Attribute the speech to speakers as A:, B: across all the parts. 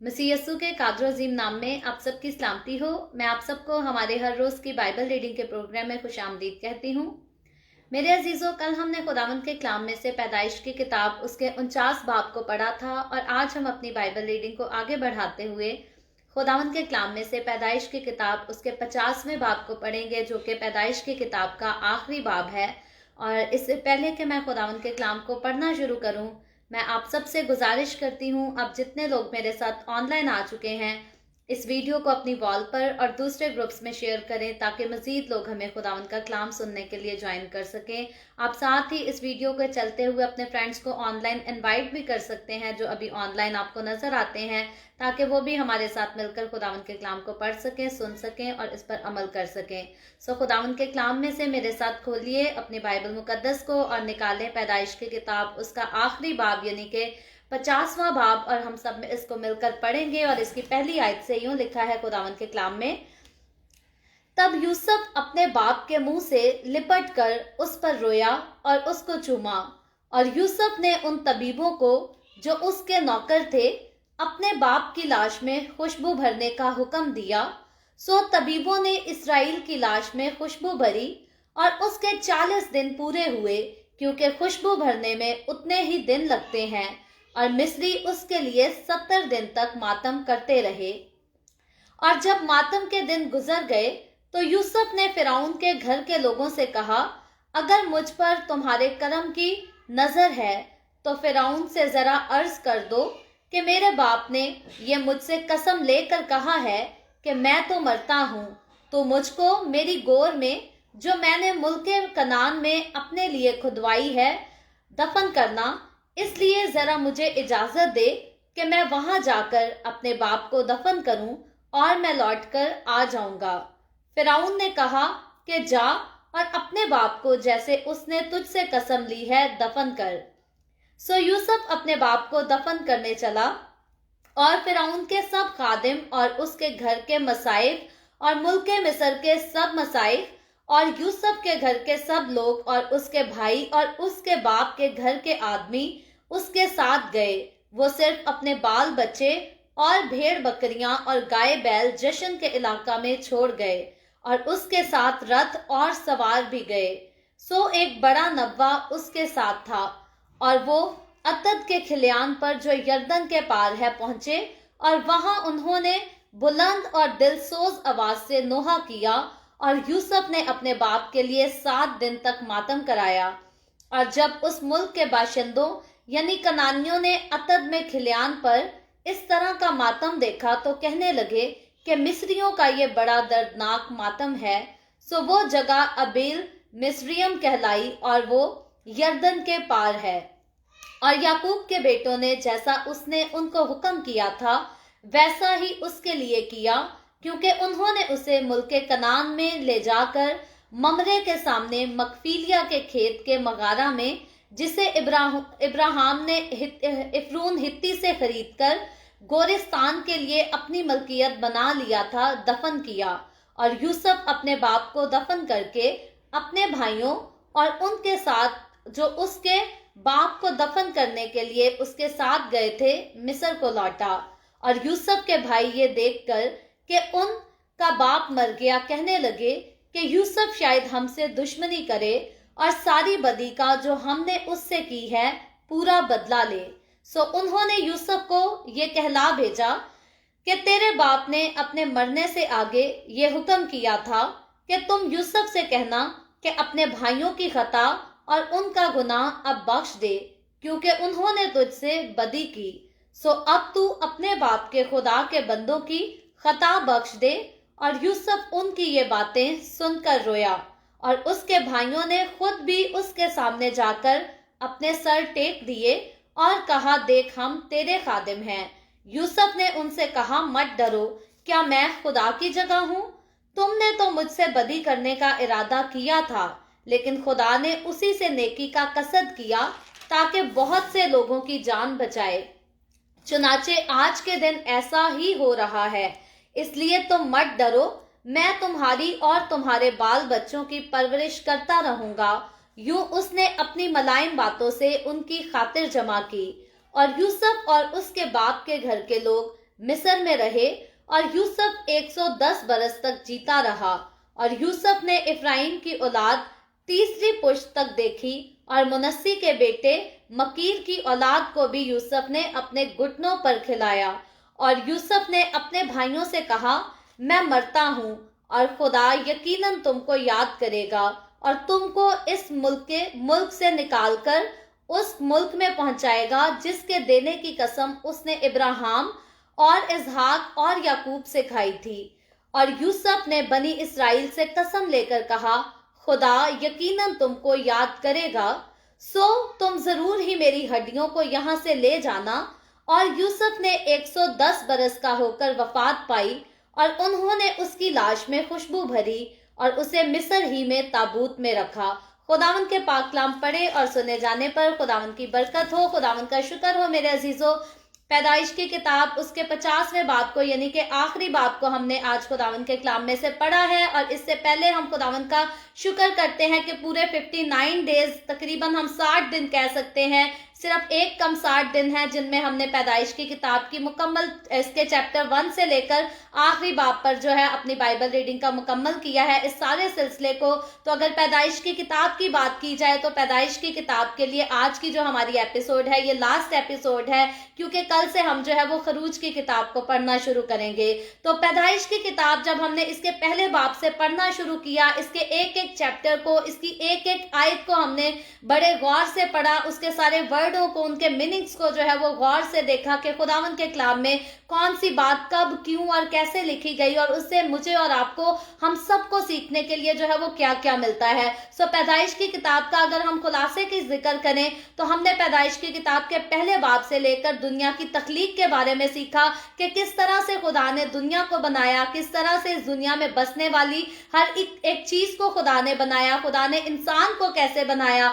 A: मसीह यस्सु के कादर अजीम नाम में आप सबकी सलामती हो। मैं आप सबको हमारे हर रोज़ की बाइबल रीडिंग के प्रोग्राम में खुशामदीद कहती हूँ। मेरे अजीज़ों, कल हमने खुदावंद के कलाम में से पैदाइश की किताब उसके 49 बाब को पढ़ा था और आज हम अपनी बाइबल रीडिंग को आगे बढ़ाते हुए खुदावंद के कलाम में से पैदाइश की किताब उसके 50वें बाब को पढ़ेंगे, जो कि पैदाइश की किताब का आखिरी बाब है। और इससे पहले कि मैं खुदावंद के कलाम को पढ़ना शुरू करूँ, मैं आप सबसे गुजारिश करती हूँ, अब जितने लोग मेरे साथ ऑनलाइन आ चुके हैं, इस वीडियो को अपनी वॉल पर और दूसरे ग्रुप्स में शेयर करें ताकि मज़ीद लोग हमें खुदावंद का कलाम सुनने के लिए ज्वाइन कर सकें। आप साथ ही इस वीडियो को चलते हुए अपने फ्रेंड्स को ऑनलाइन इनवाइट भी कर सकते हैं जो अभी ऑनलाइन आपको नज़र आते हैं, ताकि वो भी हमारे साथ मिलकर खुदावंद के कलाम को पढ़ सकें, सुन सकें और इस पर अमल कर सकें। सो खुदावंद के कलाम में से मेरे साथ खोलिए अपनी बाइबल मुकद्दस को और निकालें पैदाइश की किताब उसका आखिरी बाब यानी कि 50वां बाब, और हम सब में इसको मिलकर पढ़ेंगे। और इसकी पहली आयत से यूं लिखा है खुदावंद के कलाम में, तब यूसुफ अपने बाप के मुंह से लिपट कर उस पर रोया और उसको चूमा। और यूसुफ ने उन तबीबों को जो उसके नौकर थे अपने बाप की लाश में खुशबू भरने का हुक्म दिया। सो तबीबों ने इस्राएल की लाश में खुशबू भरी और उसके 40 दिन पूरे हुए, क्योंकि खुशबू भरने में उतने ही दिन लगते हैं। और मिस्री उसके लिए 70 दिन तक मातम करते रहे। और जब मातम के दिन गुजर गए तो यूसुफ ने फिरौन के घर के लोगों से कहा, अगर मुझ पर तुम्हारे करम की नजर है तो फिरौन से जरा अर्ज कर दो कि मेरे बाप ने ये मुझसे कसम लेकर कहा है कि मैं तो मरता हूँ, तो मुझको मेरी गोर में जो मैंने मुल्के कनान में अपने लिए खुदवाई है दफन करना, इसलिए जरा मुझे इजाजत दे कि मैं वहां जाकर अपने बाप को दफन करूं और मैं लौटकर आ जाऊंगा। फिरौन ने कहा कि जा और अपने बाप को जैसे उसने तुझसे कसम ली है दफन कर। सो यूसुफ अपने बाप को दफन करने चला और फिरौन के सब खादिम और उसके घर के मसाइब और मुल्के मिस्र के सब मसाइब और यूसुफ के घर के सब लोग और उसके भाई और उसके बाप के घर के आदमी उसके साथ गए। वो सिर्फ अपने बाल बच्चे और भेड़ बकरियां और गाय बैल जशन के इलाका में छोड़ गए और उसके साथ रथ और सवार भी गए। सो एक बड़ा नब्वा उसके साथ था और वो अतद के खिलियान पर जो यरदन के पार है पहुंचे, और वहां उन्होंने बुलंद और दिलसोज आवाज से नोहा किया। और यूसुफ ने अपने बाप के लिए 7 दिन तक मातम कराया। और जब उस मुल्क के बाशिंदों यानी कनानियों ने अतद में खिलियान पर इस तरह का मातम देखा तो कहने लगे कि मिस्रियों का ये बड़ा दर्दनाक मातम है। सो वो जगह अबेल मिस्रियम कहलाई और वो यरदन के पार है। और याकूब के बेटों ने जैसा उसने उनको हुक्म किया था वैसा ही उसके लिए किया, क्योंकि उन्होंने उसे मुल्के कनान में ले जाकर ममरे के सामने मकफीलिया के खेत के मगारा में, जिसे इब्राहिम ने इफ्रून हित्ती से खरीदकर गोरिस्तान के लिए अपनी मलकियत बना लिया था, दफन किया। और यूसुफ अपने बाप को दफन करके अपने भाइयों और उनके साथ जो उसके बाप को दफन करने के लिए उसके साथ गए थे मिस्र को लौटा। और यूसुफ के भाई ये देखकर कि उनका बाप मर गया कहने लगे कि यूसुफ शायद हमसे दुश्मनी करे और सारी बदी का जो हमने उससे की है पूरा बदला ले। सो उन्होंने यूसुफ को ये कहला भेजा कि तेरे बाप ने अपने मरने से आगे ये हुक्म किया था कि तुम यूसुफ से कहना कि अपने भाइयों की खता और उनका गुनाह अब बख्श दे, क्योंकि उन्होंने तुझसे बदी की। सो अब तू अपने बाप के खुदा के बंदों की खता बख्श दे। और यूसुफ उनकी ये बातें सुनकर रोया और उसके भाइयों ने खुद भी उसके सामने जाकर अपने सर टेक दिए और कहा, देख हम तेरे खादिम हैं। यूसुफ ने उनसे कहा, मत डरो, क्या मैं खुदा की जगह हूँ? तुमने तो मुझसे बदी करने का इरादा किया था, लेकिन खुदा ने उसी से नेकी का कसद किया ताकि बहुत से लोगों की जान बचाए। चुनाचे आज के दिन ऐसा ही हो रहा है, इसलिए तुम मत डरो, मैं तुम्हारी और तुम्हारे बाल बच्चों की परवरिश करता रहूंगा। यूं उसने अपनी मलाइम बातों से उनकी खातिर जमा की। और यूसुफ और उसके बाप के घर के लोग मिस्र में रहे और यूसुफ 110 बरस तक जीता रहा। और यूसुफ ने इफ्राइम की औलाद तीसरी पुश्त तक देखी और मुनस्सी के बेटे मकीर की औलाद को भी यूसुफ ने अपने घुटनों पर खिलाया। और यूसुफ ने अपने भाइयों से कहा, मैं मरता हूँ और खुदा यकीनन तुमको याद करेगा और तुमको इस मुल्क से निकालकर उस मुल्क में पहुंचाएगा जिसके देने की कसम उसने इब्राहिम और इसहाक और याकूब से खाई थी। और यूसुफ ने बनी इस्राएल से कसम लेकर कहा, खुदा यकीनन तुमको याद करेगा, सो तुम जरूर ही मेरी हड्डियों को यहाँ से ले जाना। और यूसुफ ने 110 बरस का होकर वफात पाई और उन्होंने उसकी लाश में खुशबू भरी और उसे मिस्र ही में ताबूत में रखा। खुदावन के पाक कलाम पढ़े और सुने जाने पर खुदावन की बरकत हो। खुदावन का शुक्र हो मेरे अजीजों। पैदाइश की किताब उसके 50वें बाब को यानी कि आखिरी बाब को हमने आज खुदावन के कलाम में से पढ़ा है। और इससे पहले हम खुदावन का शुक्र करते हैं कि पूरे 59 डेज, तकरीबन हम 60 दिन कह सकते हैं, सिर्फ एक कम 60 दिन है जिनमें हमने पैदाइश की किताब की मुकम्मल इसके चैप्टर 1 से लेकर आखिरी बाब पर जो है अपनी बाइबल रीडिंग का मुकम्मल किया है इस सारे सिलसिले को। तो अगर पैदाइश की किताब की बात की जाए तो पैदाइश की किताब के लिए आज की जो हमारी एपिसोड है ये लास्ट एपिसोड है, क्योंकि कल से हम जो है वो खरूज की किताब को पढ़ना शुरू करेंगे। तो पैदाइश की किताब जब हमने इसके पहले बाब से पढ़ना शुरू किया, इसके एक एक चैप्टर को, इसकी एक एक आयत को हमने बड़े गौर से पढ़ा, उसके सारे वर्डों को, उनके मीनिंग्स को जो है वो गौर से देखा कि खुदावन के कलाम में कौन सी बात कब, क्यों और कैसे लिखी गई और उससे मुझे और आपको, हम सबको सीखने के लिए जो है वो क्या क्या मिलता है। सो पैदाइश की किताब का अगर हम खुलासे की जिक्र करें तो हमने पैदाइश की किताब के पहले बाब से लेकर दुनिया की तख्लीक के बारे में सीखा कि किस तरह से खुदा ने दुनिया को बनाया, किस तरह से इस दुनिया में बसने वाली हर एक चीज को खुदा ने बनाया, खुदा ने इंसान को कैसे बनाया,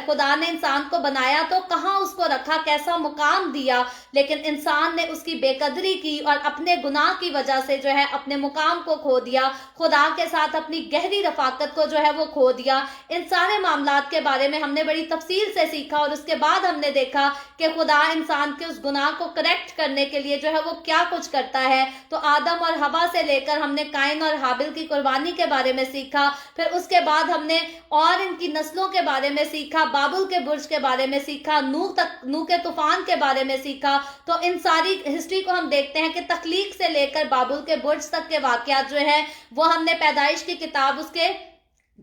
A: खुदा ने इंसान को बनाया तो कहाँ उसको रखा, कैसा मुकाम दिया, लेकिन इंसान ने उसकी बेकदरी की और अपने गुनाह की वजह से जो है अपने मुकाम को खो दिया, खुदा के साथ अपनी गहरी रफाकत को जो है वो खो दिया। इन सारे मामलात के बारे में हमने बड़ी तफसील से सीखा और उसके बाद हमने देखा कि खुदा इंसान के उस गुनाह को करेक्ट करने के लिए जो है वो क्या कुछ करता है। तो आदम और हवा से लेकर हमने काइन और हाबिल की कुर्बानी के बारे में सीखा, फिर उसके बाद हमने और इनकी नस्लों के बारे में सीखा, बाबुल के बुर्ज के बारे में सीखा, नूह के तूफान के बारे में सीखा। तो इन सारी हिस्ट्री को हम देखते हैं कि तख्लीक से लेकर बाबुल के बुर्ज तक के वाकयात जो है वो हमने पैदाइश की किताब उसके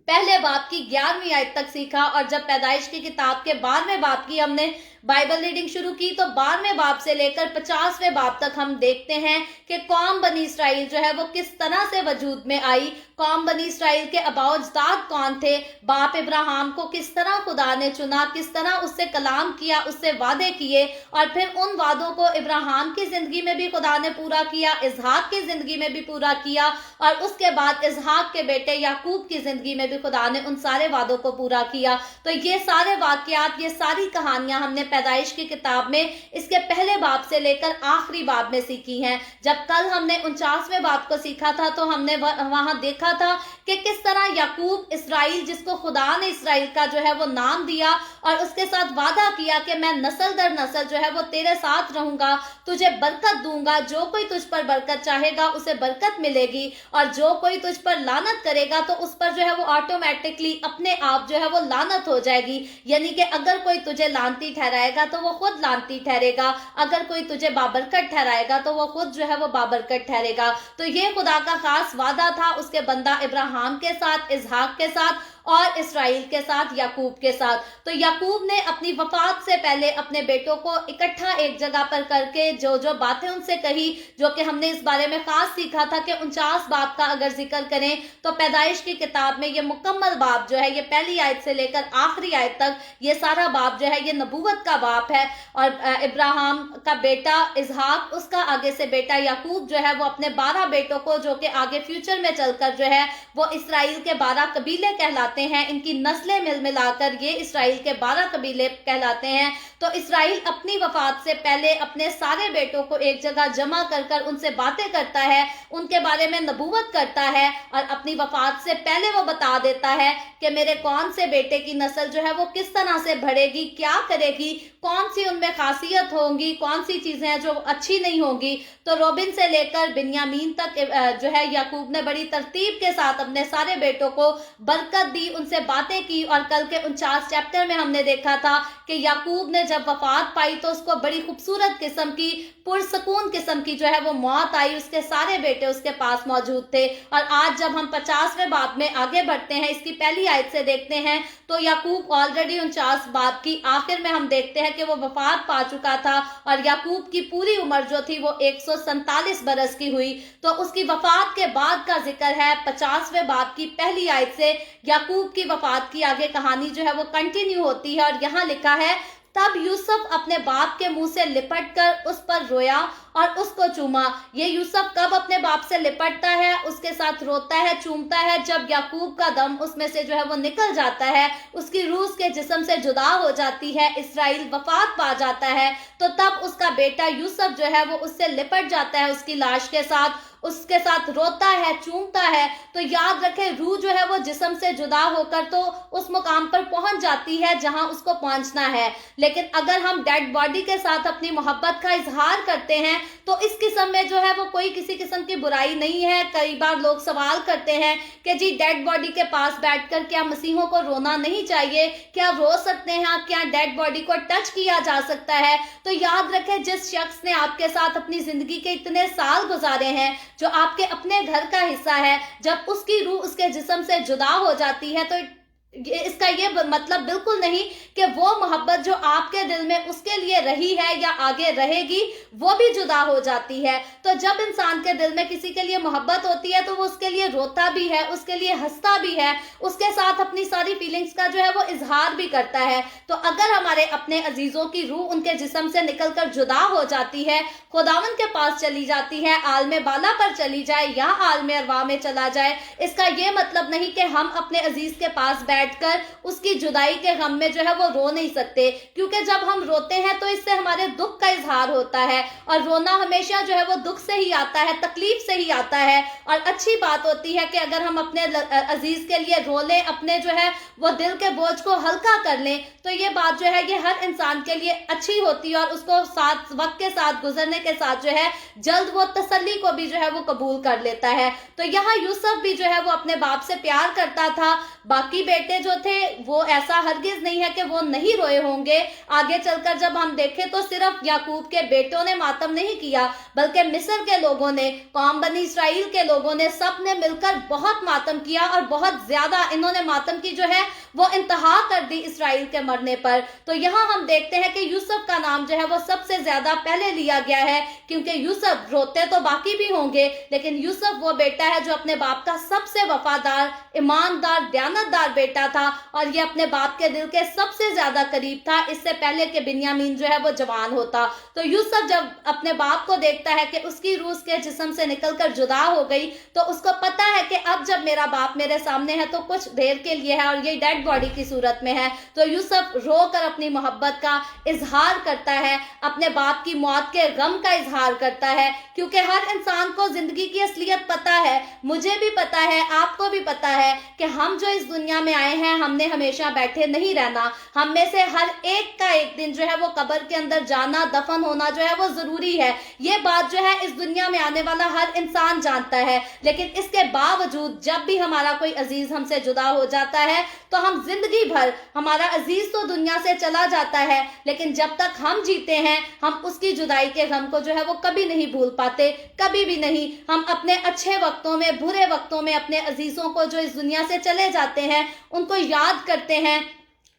A: पहले बाब की 11वीं आयत तक सीखा। और जब पैदाइश की किताब के 12वें बाब की हमने बाइबल रीडिंग शुरू की तो 12वें बाब से लेकर 50वें बाब तक हम देखते हैं कि कौम बनी इसराइल जो है वो किस तरह से वजूद में आई, कौम बनी इसराइल के अबाउजदाद कौन थे, बाप इब्राहिम को किस तरह खुदा ने चुना, किस तरह उससे कलाम किया, उससे वादे किए और फिर उन वादों को इब्राहिम की जिंदगी में भी खुदा ने पूरा किया, इसहाक की जिंदगी में भी पूरा किया और उसके बाद इसहाक के बेटे याकूब की जिंदगी में भी खुदा ने उन सारे वादों को पूरा किया। तो ये सारे वाकयात, ये सारी कहानियां हमने पैदाइश की किताब में इसके पहले बाब से लेकर आखिरी बाब में सीखी हैं। जब कल हमने 49वें बाब को सीखा था तो हमने वहां देखा था कि किस तरह याकूब इसराइल, जिसको खुदा ने इसराइल का जो है वो नाम दिया और उसके साथ वादा किया कि मैं नस्ल दर नस्ल जो है वो तेरे साथ रहूंगा, तुझे बरकत दूंगा, जो कोई तुझ पर बरकत चाहेगा उसे बरकत मिलेगी और जो कोई तुझ पर लानत करेगा तो उस पर जो है वो ऑटोमेटिकली अपने आप जो है वो लानत हो जाएगी। यानी कि अगर कोई तुझे लानती ठहराएगा तो वो खुद लानती ठहरेगा, अगर कोई तुझे बाबरकत ठहराएगा तो वो खुद जो है वो बाबरकत ठहरेगा। तो ये खुदा का खास वादा था उसके बंदा इब्राहिम के साथ, इसहाक के साथ और इसराइल के साथ, याकूब के साथ। तो याकूब ने अपनी वफात से पहले अपने बेटों को इकट्ठा एक जगह पर करके जो जो बातें उनसे कही, जो कि हमने इस बारे में खास सीखा था कि 49 बाब का अगर जिक्र करें तो पैदाइश की किताब में ये मुकम्मल बाब जो है, ये पहली आयत से लेकर आखिरी आयत तक ये सारा बाब जो है ये नबूवत का बाब है। और इब्राहिम का बेटा इसहाक, उसका आगे से बेटा याकूब जो है वो अपने 12 बेटों को, जो कि आगे फ्यूचर में चलकर जो है वो इसराइल के 12 कबीले कहलाते جاتے ہیں, ان کی نسلیں مل ملا کر یہ اسرائیل کے 12 قبیلے کہلاتے ہیں. تو اسرائیل اپنی وفات سے پہلے اپنے سارے بیٹوں کو ایک جگہ جمع کر کر ان سے باتیں کرتا ہے, ان کے بارے میں نبوت کرتا ہے, اور اپنی وفات سے پہلے وہ بتا دیتا ہے کہ میرے کون سے بیٹے کی نسل جو ہے وہ کس طرح سے بڑھے گی, کیا کرے گی, کون سی ان میں خاصیت ہوگی, کون سی چیزیں ہیں جو اچھی نہیں ہوگی. تو روبن سے لے کر بنیامین تک جو ہے یعقوب نے بڑی ترتیب کے ساتھ اپنے سارے بیٹوں کو برکت دی, ان سے باتیں کی. اور کل کے 49 چیپٹر میں ہم نے دیکھا تھا کہ یعقوب نے جب وفات پائی تو اس کو بڑی خوبصورت قسم کی, پرسکون قسم کی جو ہے وہ موت آئی. اس کے سارے بیٹے اس کے پاس موجود تھے. اور آج جب ہم 50ویں باب میں آگے بڑھتے ہیں, اس کی پہلی آیت سے دیکھتے ہیں, تو یعقوب آلریڈی 49 باب کی آخر میں ہم دیکھتے ہیں کہ وہ وفات پا چکا تھا, اور یعقوب کی پوری عمر جو تھی وہ 147 برس کی ہوئی. تو اس کی وفات کے بعد کا ذکر ہے 50ویں باب کی پہلی آیت سے. یعقوب کی وفات کی آگے کہانی جو ہے وہ کنٹینیو ہوتی ہے, اور یہاں لکھا ہے, تب یوسف اپنے باپ کے منہ سے لپٹ کر اس پر رویا اور اس کو چوما. یہ یوسف کب اپنے باپ سے لپٹتا ہے, اس کے ساتھ روتا ہے, چومتا ہے, جب یعقوب کا دم اس میں سے جو ہے وہ نکل جاتا ہے, اس کی روح اس کے جسم سے جدا ہو جاتی ہے, اسرائیل وفات پا جاتا ہے. تو تب اس کا بیٹا یوسف جو ہے وہ اس سے لپٹ جاتا ہے, اس کی لاش کے ساتھ, اس کے ساتھ روتا ہے, چومتا ہے. تو یاد رکھے, روح جو ہے وہ جسم سے جدا ہو کر تو اس مقام پر پہنچ جاتی ہے جہاں اس کو پہنچنا ہے, لیکن اگر ہم ڈیڈ باڈی کے ساتھ اپنی محبت کا اظہار کرتے ہیں تو اس قسم میں جو ہے وہ کوئی کسی قسم کی برائی نہیں ہے. کئی بار لوگ سوال کرتے ہیں کہ جی ڈیڈ باڈی کے پاس بیٹھ کر کیا مسیحوں کو رونا نہیں چاہیے, کیا رو سکتے ہیں, کیا ڈیڈ باڈی کو ٹچ کیا جا سکتا ہے. تو یاد رکھیں, جس شخص نے آپ کے ساتھ اپنی زندگی کے اتنے سال گزارے ہیں, جو آپ کے اپنے گھر کا حصہ ہے, جب اس کی روح اس کے جسم سے جدا ہو جاتی ہے تو اس کا یہ مطلب بالکل نہیں کہ وہ محبت جو آپ کے دل میں اس کے لیے رہی ہے یا آگے رہے گی وہ بھی جدا ہو جاتی ہے. تو جب انسان کے دل میں کسی کے لیے محبت ہوتی ہے تو وہ اس کے لیے روتا بھی ہے, اس کے لیے ہنستا بھی ہے, اس کے ساتھ اپنی ساری فیلنگز کا جو ہے وہ اظہار بھی کرتا ہے. تو اگر ہمارے اپنے عزیزوں کی روح ان کے جسم سے نکل کر جدا ہو جاتی ہے, خداوند کے پاس چلی جاتی ہے, عالم بالا پر چلی جائے یا عالم ارواح میں چلا جائے, اس کا یہ مطلب نہیں کہ ہم اپنے عزیز کے پاس بیٹھ کر اس کی جدائی کے غم میں جو ہے وہ رو نہیں سکتے, کیونکہ جب ہم روتے ہیں تو اس سے ہمارے دکھ کا اظہار ہوتا ہے, اور رونا ہمیشہ جو ہے وہ دکھ سے ہی آتا ہے, تکلیف سے ہی آتا ہے. اور اچھی بات ہوتی ہے کہ اگر ہم اپنے عزیز کے لیے رو لیں, اپنے جو ہے وہ دل کے بوجھ کو ہلکا کر لیں, تو یہ بات جو ہے یہ ہر انسان کے لیے اچھی ہوتی ہے, اور اس کو ساتھ وقت کے ساتھ گزرنے کے ساتھ جو ہے جلد وہ تسلی کو بھی جو ہے وہ قبول کر لیتا ہے. تو یہاں یوسف بھی جو ہے وہ اپنے باپ سے پیار کرتا تھا. باقی بیٹے جو تھے وہ ایسا ہرگز نہیں ہے کہ وہ نہیں روئے ہوں گے. آگے چل کر جب ہم دیکھیں تو صرف یعقوب کے بیٹوں نے ماتم نہیں کیا, بلکہ مصر کے لوگوں نے, قوم بنی اسرائیل کے لوگوں نے, سب نے مل کر بہت ماتم کیا, اور بہت زیادہ انہوں نے ماتم کی جو ہے وہ انتہا کر دی اسرائیل کے مرنے پر. تو یہاں ہم دیکھتے ہیں کہ یوسف کا نام جو ہے وہ سب سے زیادہ پہلے لیا گیا ہے, کیونکہ یوسف روتے تو باقی بھی ہوں گے, لیکن یوسف وہ بیٹا ہے جو اپنے باپ کا سب سے وفادار, ایماندار, دیانتدار بیٹا تھا, اور یہ اپنے باپ کے دل کے سب سے زیادہ قریب تھا, اس سے پہلے کہ بنیامین جو ہے وہ جوان ہوتا. تو یوسف جب اپنے باپ کو دیکھتا ہے کہ اس کی روح اس کے جسم سے نکل کر جدا ہو گئی, تو اس کو پتا ہے کہ اب جب میرا باپ میرے سامنے ہے تو کچھ دیر کے لیے ہے, اور یہ ڈیڈ باڈی کی صورت میں ہے. تو یوسف رو کر اپنی محبت کا اظہار کرتا ہے, اپنے باپ کی موت کے غم کا اظہار کرتا ہے, کیونکہ ہر انسان کو زندگی کی اصلیت پتا ہے, مجھے بھی پتا ہے, آپ کو بھی پتا ہے کہ ہم جو اس دنیا میں آئے ہیں ہم نے ہمیشہ بیٹھے نہیں رہنا. ہم میں سے ہر ایک کا ایک دن جو ہے وہ قبر کے اندر جانا, دفن ہونا جو ہے وہ ضروری ہے. یہ بات جو ہے اس دنیا میں آنے والا ہر انسان جانتا ہے, لیکن اس کے باوجود جب بھی ہمارا کوئی عزیز ہم سے جدا ہو جاتا ہے تو ہم زندگی بھر, ہمارا عزیز تو دنیا سے چلا جاتا ہے, لیکن جب تک ہم جیتے ہیں ہم اس کی جدائی کے غم کو جو ہے وہ کبھی نہیں بھول پاتے, کبھی بھی نہیں. ہم اپنے اچھے وقتوں میں, برے وقتوں میں اپنے عزیزوں کو جو اس دنیا سے چلے جاتے ہیں ان کو یاد کرتے ہیں,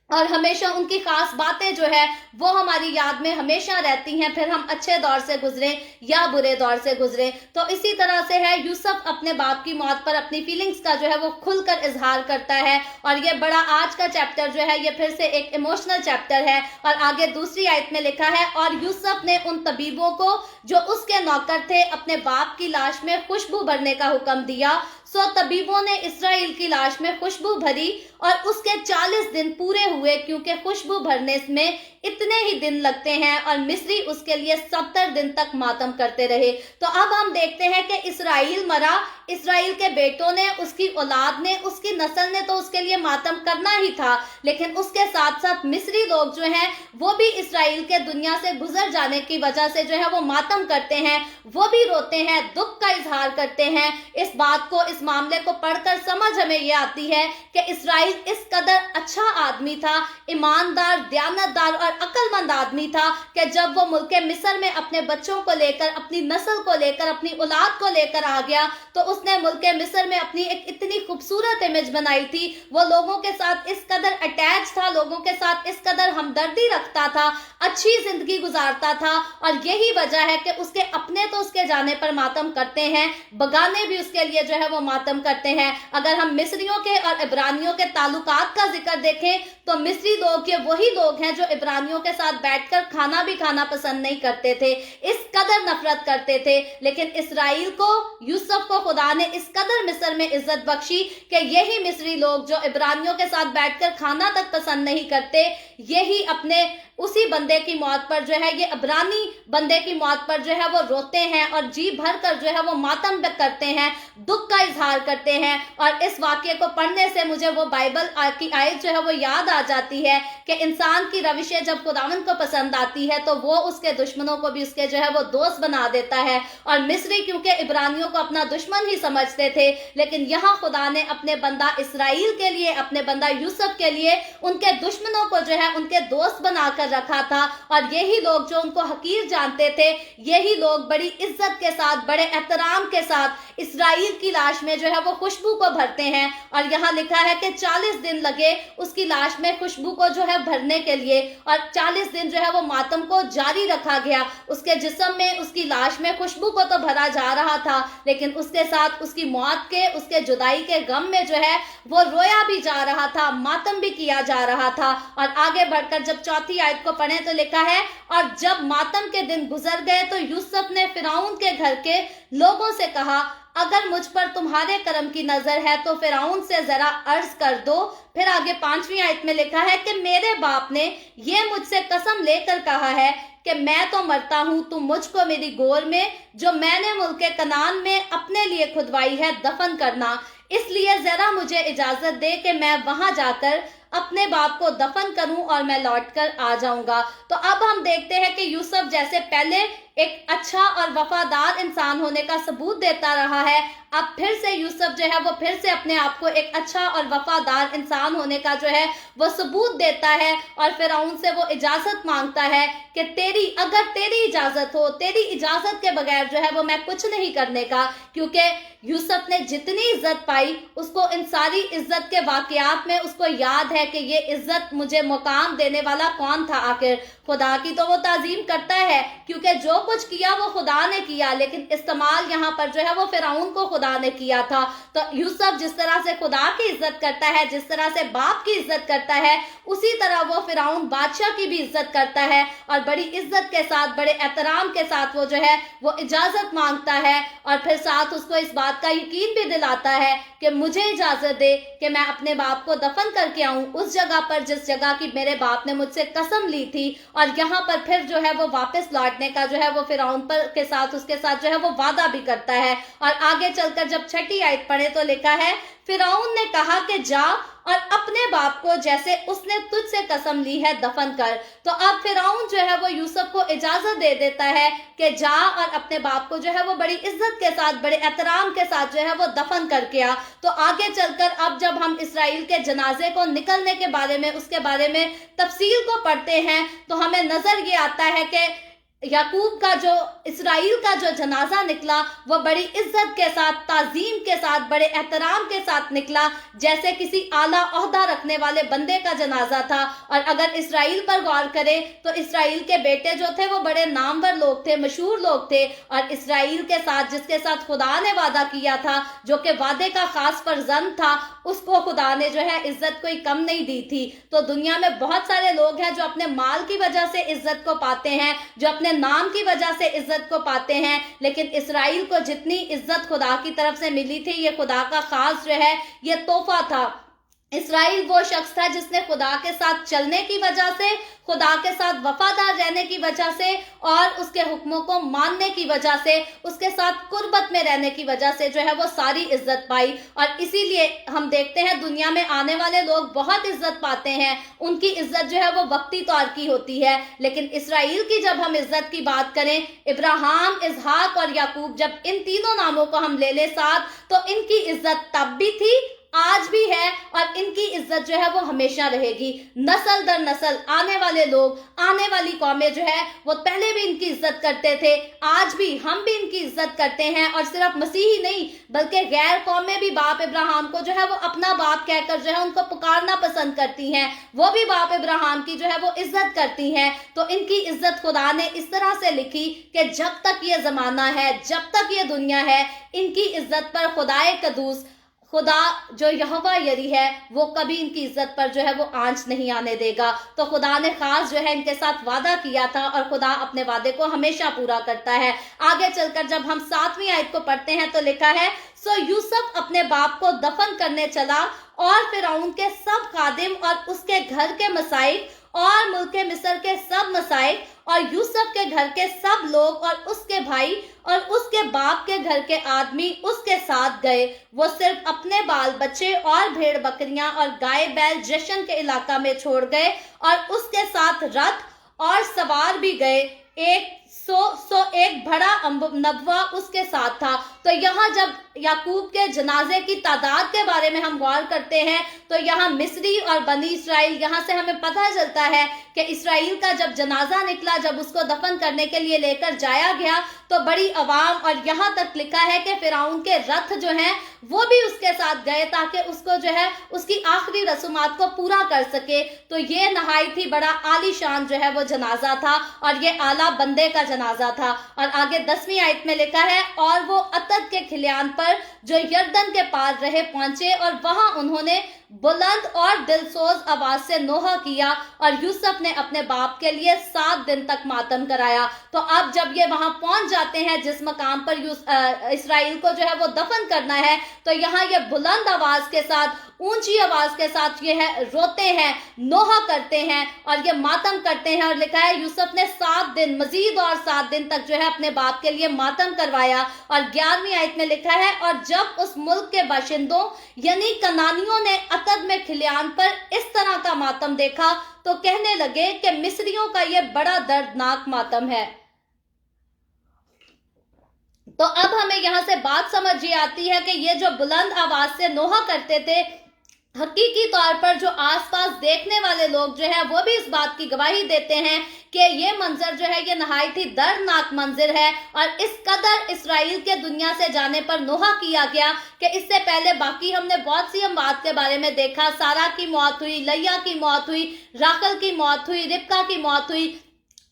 A: اور ہمیشہ ان کی خاص باتیں جو ہے وہ ہماری یاد میں ہمیشہ رہتی ہیں, پھر ہم اچھے دور سے گزریں یا برے دور سے گزریں. تو اسی طرح سے ہے, یوسف اپنے باپ کی موت پر اپنی فیلنگز کا جو ہے وہ کھل کر اظہار کرتا ہے, اور یہ بڑا آج کا چیپٹر جو ہے یہ پھر سے ایک ایموشنل چیپٹر ہے. اور آگے دوسری آیت میں لکھا ہے, اور یوسف نے ان طبیبوں کو جو اس کے نوکر تھے اپنے باپ کی لاش میں خوشبو بھرنے کا حکم دیا, सो तबीबों ने इसराइल की लाश में खुशबू भरी और उसके 40 दिन पूरे हुए, क्योंकि खुशबू भरने में इतने ही दिन लगते हैं, और मिस्री उसके लिए 70 दिन तक मातम करते रहे। तो अब हम देखते हैं कि इसराइल मरा, इसराइल के बेटों ने, उसकी औलाद ने, उसकी नस्ल ने तो उसके लिए मातम करना ही था, लेकिन उसके साथ साथ मिस्री लोग जो हैं वो भी इसराइल के दुनिया से गुजर जाने की वजह से जो है वो मातम करते हैं, वो भी रोते हैं, दुख का इजहार करते हैं। इस बात को, इस मामले को पढ़कर समझ हमें ये आती है कि इसराइल इस कदर अच्छा आदमी था, ईमानदार, दयानतदार और अक्लमंद आदमी था कि जब वो मुल्क मिस्र में अपने बच्चों को लेकर, अपनी नस्ल को लेकर, अपनी औलाद को लेकर आ गया, तो उसने मुल्क मिस्र में अपनी एक इतनी खूबसूरत इमेज बनाई थी। वो लोगों के साथ इस कदर अटैच था, लोगों के साथ इस कदर हमदर्दी रखता था, अच्छी जिंदगी गुजारता था, और यही वजह है कि उसके अपने तो उसके जाने पर मातम करते हैं, बगाने भी उसके लिए जो है वो मातम करते हैं। अगर हम मिस्रियों के और इब्रानियों के ताल्लुकात का जिक्र देखें तो मिस्री लोग ये वही लोग हैं जो इब्रानियों के साथ बैठकर खाना भी खाना पसंद नहीं करते थे, इस कदर नफरत करते थे। लेकिन इसराइल को, यूसुफ को खुदा ने इस कदर मिस्र में इज्जत बख्शी कि यही मिस्री लोग जो इब्रानियों के साथ बैठकर खाना तक पसंद नहीं करते, यही अपने उसी बंदे की मौत पर जो है, ये इब्रानी बंदे की मौत पर जो है वो रोते हैं और जी भर कर जो है वो मातम करते हैं, दुख का इजहार करते हैं। और इस वाक्य को पढ़ने से मुझे वो बाइबल की आयत जो है वो याद आ जाती है कि इंसान की रविशें जब खुदावंद को पसंद आती है तो वो उसके दुश्मनों को भी उसके जो है वो दोस्त बना देता है। और मिस्री क्योंकि इब्रानियों को अपना दुश्मन ही समझते थे, लेकिन यहाँ खुदा ने अपने बंदा इसराइल के लिए, अपने बंदा यूसुफ के लिए उनके दुश्मनों को जो है उनके दोस्त बनाकर रखा था। और यही लोग जो उनको हकीर जानते थे, यही लोग बड़ी इज्जत के साथ, बड़े एहतराम के साथ इसराइल की लाश में जो है वो खुशबू को भरते हैं। और यहाँ लिखा है कि 40 दिन लगे उसकी लाश में खुशबू को जो है भरने के लिए, और 40 दिन जो है वो मातम को जारी रखा गया। उसके जिस्म में, उसकी लाश में खुशबू को तो भरा जा रहा था, लेकिन उसके साथ उसकी मौत के, उसके जुदाई के गम में जो है वो रोया भी जा रहा था, मातम भी किया जा रहा था। और आगे बढ़कर जब चौथी आयत को पढ़े तो लिखा है, और जब मातम के दिन गुजर गए तो यूसुफ ने फिरौन के घर के लोगों से कहा, अगर मुझ पर तुम्हारे करम की नजर है तो फिरौन से जरा अर्ज कर दो। फिर आगे 5वीं आयत में लिखा है कि मेरे बाप ने ये मुझसे कसम लेकर कहा है कि मैं तो मरता हूं, तुम मुझको मेरी गोर में जो मैंने मुल्के कनान में अपने लिए खुदवाई है दफन करना, इसलिए जरा मुझे इजाजत दे कि मैं वहां जाकर अपने बाप को दफन करूं और मैं लौटकर आ जाऊंगा। तो अब हम देखते हैं कि यूसुफ जैसे पहले एक अच्छा और वफादार इंसान होने का सबूत देता रहा है, अब फिर से यूसुफ जो है वो फिर से अपने आप को एक अच्छा और वफादार इंसान होने का जो है वो सबूत देता है। और फिरौन से वो इजाजत मांगता है कि अगर तेरी इजाजत हो, तेरी इजाजत के बगैर जो है वो मैं कुछ नहीं करने का। क्योंकि यूसुफ ने जितनी इज्जत पाई, उसको इन सारी इज्जत के वाकयात में उसको याद है कि ये इज्जत मुझे मुकाम देने वाला कौन था, आखिर खुदा की तो वो ताजीम करता है, क्योंकि जो कुछ किया वो खुदा ने किया, लेकिन इस्तेमाल यहाँ पर जो है वो फिरौन को खुदा ने किया था। तो यूसुफ जिस तरह से खुदा की इज्जत करता है, जिस तरह से बाप की इज्जत करता है, उसी तरह वो फिरौन बादशाह की भी इज्जत करता है, और बड़ी इज्जत के साथ, बड़े एहतराम के साथ वो जो है वो इजाजत मांगता है। और फिर साथ उसको इस बात का यकीन भी दिलाता है कि मुझे इजाजत दे कि मैं अपने बाप को दफन करके आऊं उस जगह पर जिस जगह की मेरे बाप ने मुझसे कसम ली थी। और यहाँ पर फिर जो है वो वापस लौटने का जो है वो फिरौन पर के साथ, उसके साथ जो है वो वादा भी करता है। और आगे चलकर जब 6ठी आयत पढ़े तो लिखा है, फिरौन ने कहा कि जा और अपने बाप को जैसे उसने तुझसे कसम ली है दफन कर। तो अब फिरौन जो है वो यूसुफ को इजाजत दे देता है कि जा और अपने बाप को जो है वो बड़ी इज्जत के साथ, बड़े एहतराम के साथ जो है वो दफन करके आ। तो आगे चलकर अब जब हम इसराइल के जनाजे को निकलने के बारे में, उसके बारे में तफसील को पढ़ते हैं तो हमें नजर ये आता है कि याकूब का जो, इसराइल का जो जनाजा निकला वो बड़ी इज्जत के साथ, ताजीम के साथ, बड़े एहतराम के साथ निकला, जैसे किसी आला ओहदा रखने वाले बंदे का जनाजा था। और अगर इसराइल पर गौर करें तो इसराइल के बेटे जो थे वो बड़े नामवर लोग थे, मशहूर लोग थे, और इसराइल के साथ, जिसके साथ खुदा ने वादा किया था, जो कि वादे का खास फर्जंद था, उसको खुदा ने जो है इज्जत कोई कम नहीं दी थी। तो दुनिया में बहुत सारे लोग हैं जो अपने माल की वजह से इज्जत को पाते हैं, जो अपने नाम की वजह से इज्जत को کو پاتے ہیں, لیکن اسرائیل کو جتنی عزت خدا کی طرف سے ملی تھی, یہ خدا کا خاص جو ہے یہ تحفہ تھا. اسرائیل وہ شخص تھا جس نے خدا کے ساتھ چلنے کی وجہ سے, خدا کے ساتھ وفادار رہنے کی وجہ سے اور اس کے حکموں کو ماننے کی وجہ سے, اس کے ساتھ قربت میں رہنے کی وجہ سے جو ہے وہ ساری عزت پائی. اور اسی لیے ہم دیکھتے ہیں دنیا میں آنے والے لوگ بہت عزت پاتے ہیں, ان کی عزت جو ہے وہ وقتی طور کی ہوتی ہے, لیکن اسرائیل کی جب ہم عزت کی بات کریں, ابراہیم, اسحاق اور یعقوب, جب ان تینوں ناموں کو ہم لے لیں ساتھ, تو ان کی عزت تب بھی تھی, آج بھی ہے, اور ان کی عزت جو ہے وہ ہمیشہ رہے گی. نسل در نسل آنے والے لوگ, آنے والی قومیں جو ہے وہ پہلے بھی ان کی عزت کرتے تھے, آج بھی ہم بھی ان کی عزت کرتے ہیں. اور صرف مسیحی نہیں بلکہ غیر قومیں بھی باپ ابراہیم کو جو ہے وہ اپنا باپ کہہ کر جو ہے ان کو پکارنا پسند کرتی ہیں, وہ بھی باپ ابراہیم کی جو ہے وہ عزت کرتی ہیں. تو ان کی عزت خدا نے اس طرح سے لکھی کہ جب تک یہ زمانہ ہے, جب تک یہ دنیا ہے, ان کی عزت پر خدائے قدوس, خدا جو یہوہ یری ہے, وہ کبھی ان کی عزت پر جو ہے وہ آنچ نہیں آنے دے گا. تو خدا نے خاص جو ہے ان کے ساتھ وعدہ کیا تھا, اور خدا اپنے وعدے کو ہمیشہ پورا کرتا ہے. آگے چل کر جب ہم 7ویں آیت کو پڑھتے ہیں تو لکھا ہے, سو یوسف اپنے باپ کو دفن کرنے چلا, اور فرعون کے سب خادم اور اس کے گھر کے مسائب اور ملک مصر کے سب مسائب اور یوسف کے گھر کے سب لوگ اور اس کے بھائی اور اس کے باپ کے گھر کے آدمی اس کے ساتھ گئے. وہ صرف اپنے بال بچے اور بھیڑ بکریاں اور گائے بیل جشن کے علاقہ میں چھوڑ گئے, اور اس کے ساتھ رتھ اور سوار بھی گئے. ایک بڑا نبوہ اس کے ساتھ تھا. تو یہاں جب یعقوب کے جنازے کی تعداد کے بارے میں ہم غور کرتے ہیں تو یہاں مصری اور بنی اسرائیل, یہاں سے ہمیں پتہ چلتا ہے کہ اسرائیل کا جب جنازہ نکلا, جب اس کو دفن کرنے کے لیے لے کر جایا گیا تو بڑی عوام, اور یہاں تک لکھا ہے کہ فرعون کے رتھ جو ہیں وہ بھی اس کے ساتھ گئے تاکہ اس کو جو ہے اس کی آخری رسومات کو پورا کر سکے. تو یہ نہایت ہی بڑا عالی شان جو ہے وہ جنازہ تھا, اور یہ اعلیٰ بندے کا جنازہ تھا. اور آگے 10ویں آیت میں لکھا ہے, اور وہ عتد کے کھلیان پر جو یردن کے پار رہے پہنچے, اور وہاں انہوں نے بلند اور دلسوز آواز سے نوحہ کیا, اور یوسف نے اپنے باپ کے لیے 7 دن تک ماتم کرایا. تو اب جب یہ وہاں پہنچ جاتے ہیں جس مقام پر اسرائیل کو جو ہے وہ دفن کرنا ہے, تو یہاں یہ بلند آواز کے ساتھ, اونچی آواز کے ساتھ یہ ہے روتے ہیں, نوحہ کرتے ہیں اور یہ ماتم کرتے ہیں. اور لکھا ہے یوسف نے 7 دن, مزید اور 7 دن تک جو ہے اپنے باپ کے لیے ماتم کروایا. اور 11ویں آیت میں لکھا ہے, اور جب اس ملک کے باشندوں یعنی کنانیوں نے عتد میں کھلیان پر اس طرح کا ماتم دیکھا تو کہنے لگے کہ مصریوں کا یہ بڑا دردناک ماتم ہے. تو اب ہمیں یہاں سے بات سمجھ یہ آتی ہے کہ یہ جو بلند آواز سے نوحہ کرتے تھے, حقیقی طور پر جو آس پاس دیکھنے والے لوگ جو ہے وہ بھی اس بات کی گواہی دیتے ہیں کہ یہ منظر جو ہے یہ نہایت ہی دردناک منظر ہے. اور اس قدر اسرائیل کے دنیا سے جانے پر نوحہ کیا گیا کہ اس سے پہلے باقی ہم نے بہت سی اموات کے بارے میں دیکھا. سارا کی موت ہوئی, لیا کی موت ہوئی, راخل کی موت ہوئی, ربکا کی موت ہوئی,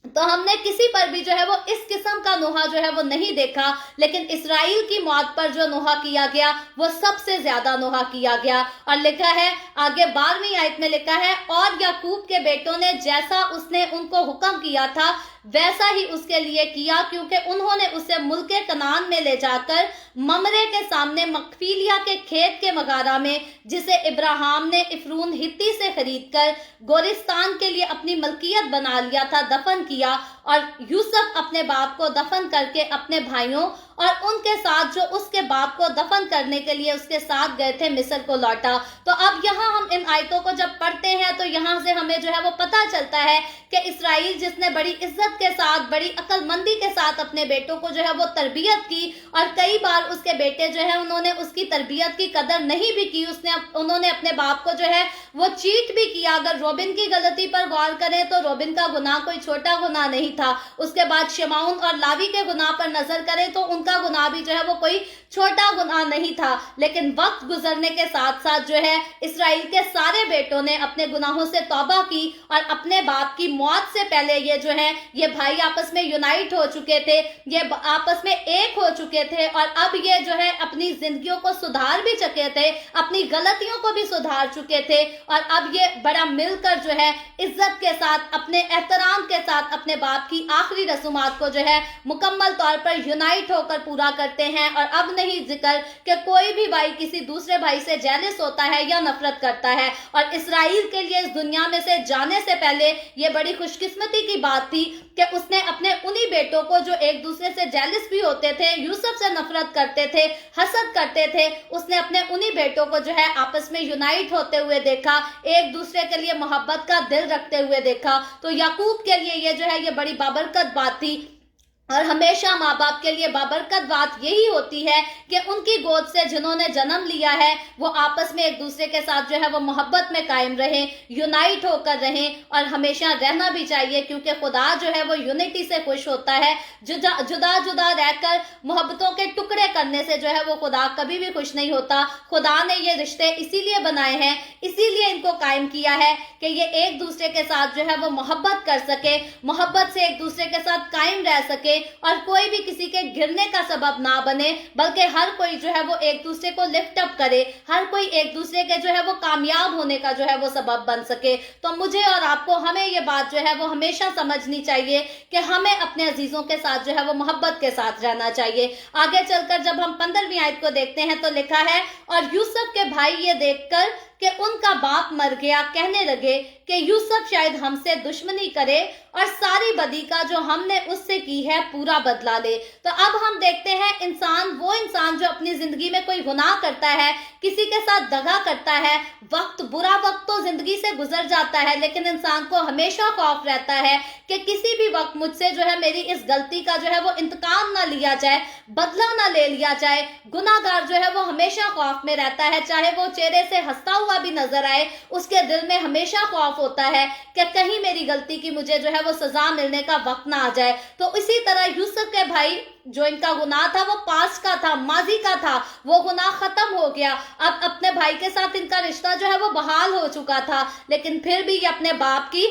A: تو ہم نے کسی پر بھی جو ہے وہ اس قسم کا نوحہ جو ہے وہ نہیں دیکھا. لیکن اسرائیل کی موت پر جو نوحہ کیا گیا وہ سب سے زیادہ نوحہ کیا گیا. اور لکھا ہے آگے 12ویں آیت میں لکھا ہے, اور یعقوب کے بیٹوں نے جیسا اس نے ان کو حکم کیا تھا ویسا ہی اس کے لیے کیا, کیونکہ انہوں نے اسے ملک کنعان میں لے جا کر ممرے کے سامنے مقفیلیہ کے کھیت کے مغارہ میں, جسے ابراہیم نے افرون ہتی سے خرید کر گورستان کے لیے اپنی ملکیت بنا لیا تھا, دفن کیا. اور یوسف اپنے باپ کو دفن کر کے اپنے بھائیوں اور ان کے ساتھ جو اس کے باپ کو دفن کرنے کے لیے اس کے ساتھ گئے تھے مصر کو لوٹا. تو اب یہاں ہم ان آیتوں کو جب پڑھتے ہیں تو یہاں سے ہمیں جو ہے وہ پتہ چلتا ہے کہ اسرائیل جس نے بڑی عزت کے ساتھ, بڑی عقل مندی کے ساتھ اپنے بیٹوں کو جو ہے وہ تربیت کی, اور کئی بار اس کے بیٹے جو ہے انہوں نے اس کی تربیت کی قدر نہیں بھی کی, انہوں نے اپنے باپ کو جو ہے وہ چیٹ بھی کیا. اگر روبن کی غلطی پر غور کریں تو روبن کا گناہ کوئی چھوٹا گناہ نہیں تھا. اس کے بعد شمعون اور لاوی کے گناہ پر نظر کریں تو ان کا گناہ بھی جو ہے وہ کوئی چھوٹا گناہ نہیں تھا. لیکن وقت گزرنے کے ساتھ ساتھ جو ہے اسرائیل کے سارے بیٹوں نے اپنے گناہوں سے توبہ کی, اور اپنے باپ کی موت سے پہلے یہ جو ہے یہ بھائی آپس میں یونائٹ ہو چکے تھے, یہ آپس میں ایک ہو چکے تھے, اور اب یہ جو ہے اپنی زندگیوں کو سدھار بھی چکے تھے, اپنی غلطیوں کو بھی سدھار چکے تھے, اور اب یہ بڑا مل کر جو ہے عزت کے ساتھ, اپنے احترام کے ساتھ اپنے باپ बाप की आखिरी रसूमात को जो है मुकम्मल तौर पर यूनाइट होकर पूरा करते हैं। और अब नहीं जिक्र कि कोई भी भाई किसी दूसरे भाई से जेलस होता है या नफरत करता है। और इसराइल के लिए इस दुनिया में से जाने से पहले ये बड़ी खुशकिस्मती की बात थी कि उसने अपने उन्हीं बेटों को जो एक दूसरे से जेलस भी होते थे, यूसुफ से नफरत करते थे, हसद करते थे, उसने अपने उन्हीं बेटों को जो है आपस में यूनाइट होते हुए देखा, एक दूसरे के लिए मोहब्बत का दिल रखते हुए देखा। तो याकूब के लिए ये जो है ये बड़ी बाबरकत बात थी। और हमेशा माँ बाप के लिए बाबरकत बात यही होती है कि उनकी गोद से जिन्होंने जन्म लिया है वो आपस में एक दूसरे के साथ जो है वो मोहब्बत में कायम रहें, यूनाइट होकर रहें, और हमेशा रहना भी चाहिए, क्योंकि खुदा जो है वो यूनिटी से खुश होता है। जुदा जुदा रहकर मोहब्बतों के टुकड़े करने से जो है वो खुदा कभी भी खुश नहीं होता। खुदा ने ये रिश्ते इसीलिए बनाए हैं, इसीलिए इनको कायम किया है कि ये एक दूसरे के साथ जो है वो मोहब्बत कर सके, मोहब्बत से एक दूसरे के साथ कायम रह सके, और कोई भी किसी के गिरने का सबब ना बने, बल्कि हर कोई जो है वो एक दूसरे को लिफ्ट अप करे, हर कोई एक दूसरे के जो है वो कामयाब होने का जो है वो सबब बन सके। तो मुझे और आपको हमें ये बात जो है वो हमेशा समझनी चाहिए कि हमें अपने अजीजों के साथ जो है वो मोहब्बत के साथ रहना चाहिए। आगे चलकर जब हम 15वीं आयत को देखते हैं तो लिखा है, और यूसुफ के भाई ये देखकर कि उनका बाप मर गया कहने लगे कि यूसुफ शायद हमसे दुश्मनी करे और सारी बदी का जो हमने उससे की है पूरा बदला ले। तो अब हम देखते हैं वो इंसान जो अपनी जिंदगी में कोई गुनाह करता है, किसी के साथ दगा करता है, बुरा वक्त तो जिंदगी से गुजर जाता है, लेकिन इंसान को हमेशा खौफ रहता है कि किसी भी वक्त मुझसे जो है मेरी इस गलती का जो है वो इंतकाम ना लिया जाए, बदला ना ले लिया जाए। गुनाहगार जो है वो हमेशा खौफ में रहता है, चाहे वो चेहरे से हंसता हुआ भी नजर आए, उसके दिल में हमेशा खौफ होता है कि कहीं मेरी गलती की मुझे जो है वो सजा मिलने का वक्त ना आ जाए। तो इसी तरह यूसुफ के भाई जो इनका गुनाह था वो पास्ट का था, माजी का था, वो गुनाह खत्म हो गया। अब अपने भाई के साथ इनका रिश्ता जो है वो बहाल हो चुका था, लेकिन फिर भी ये अपने बाप की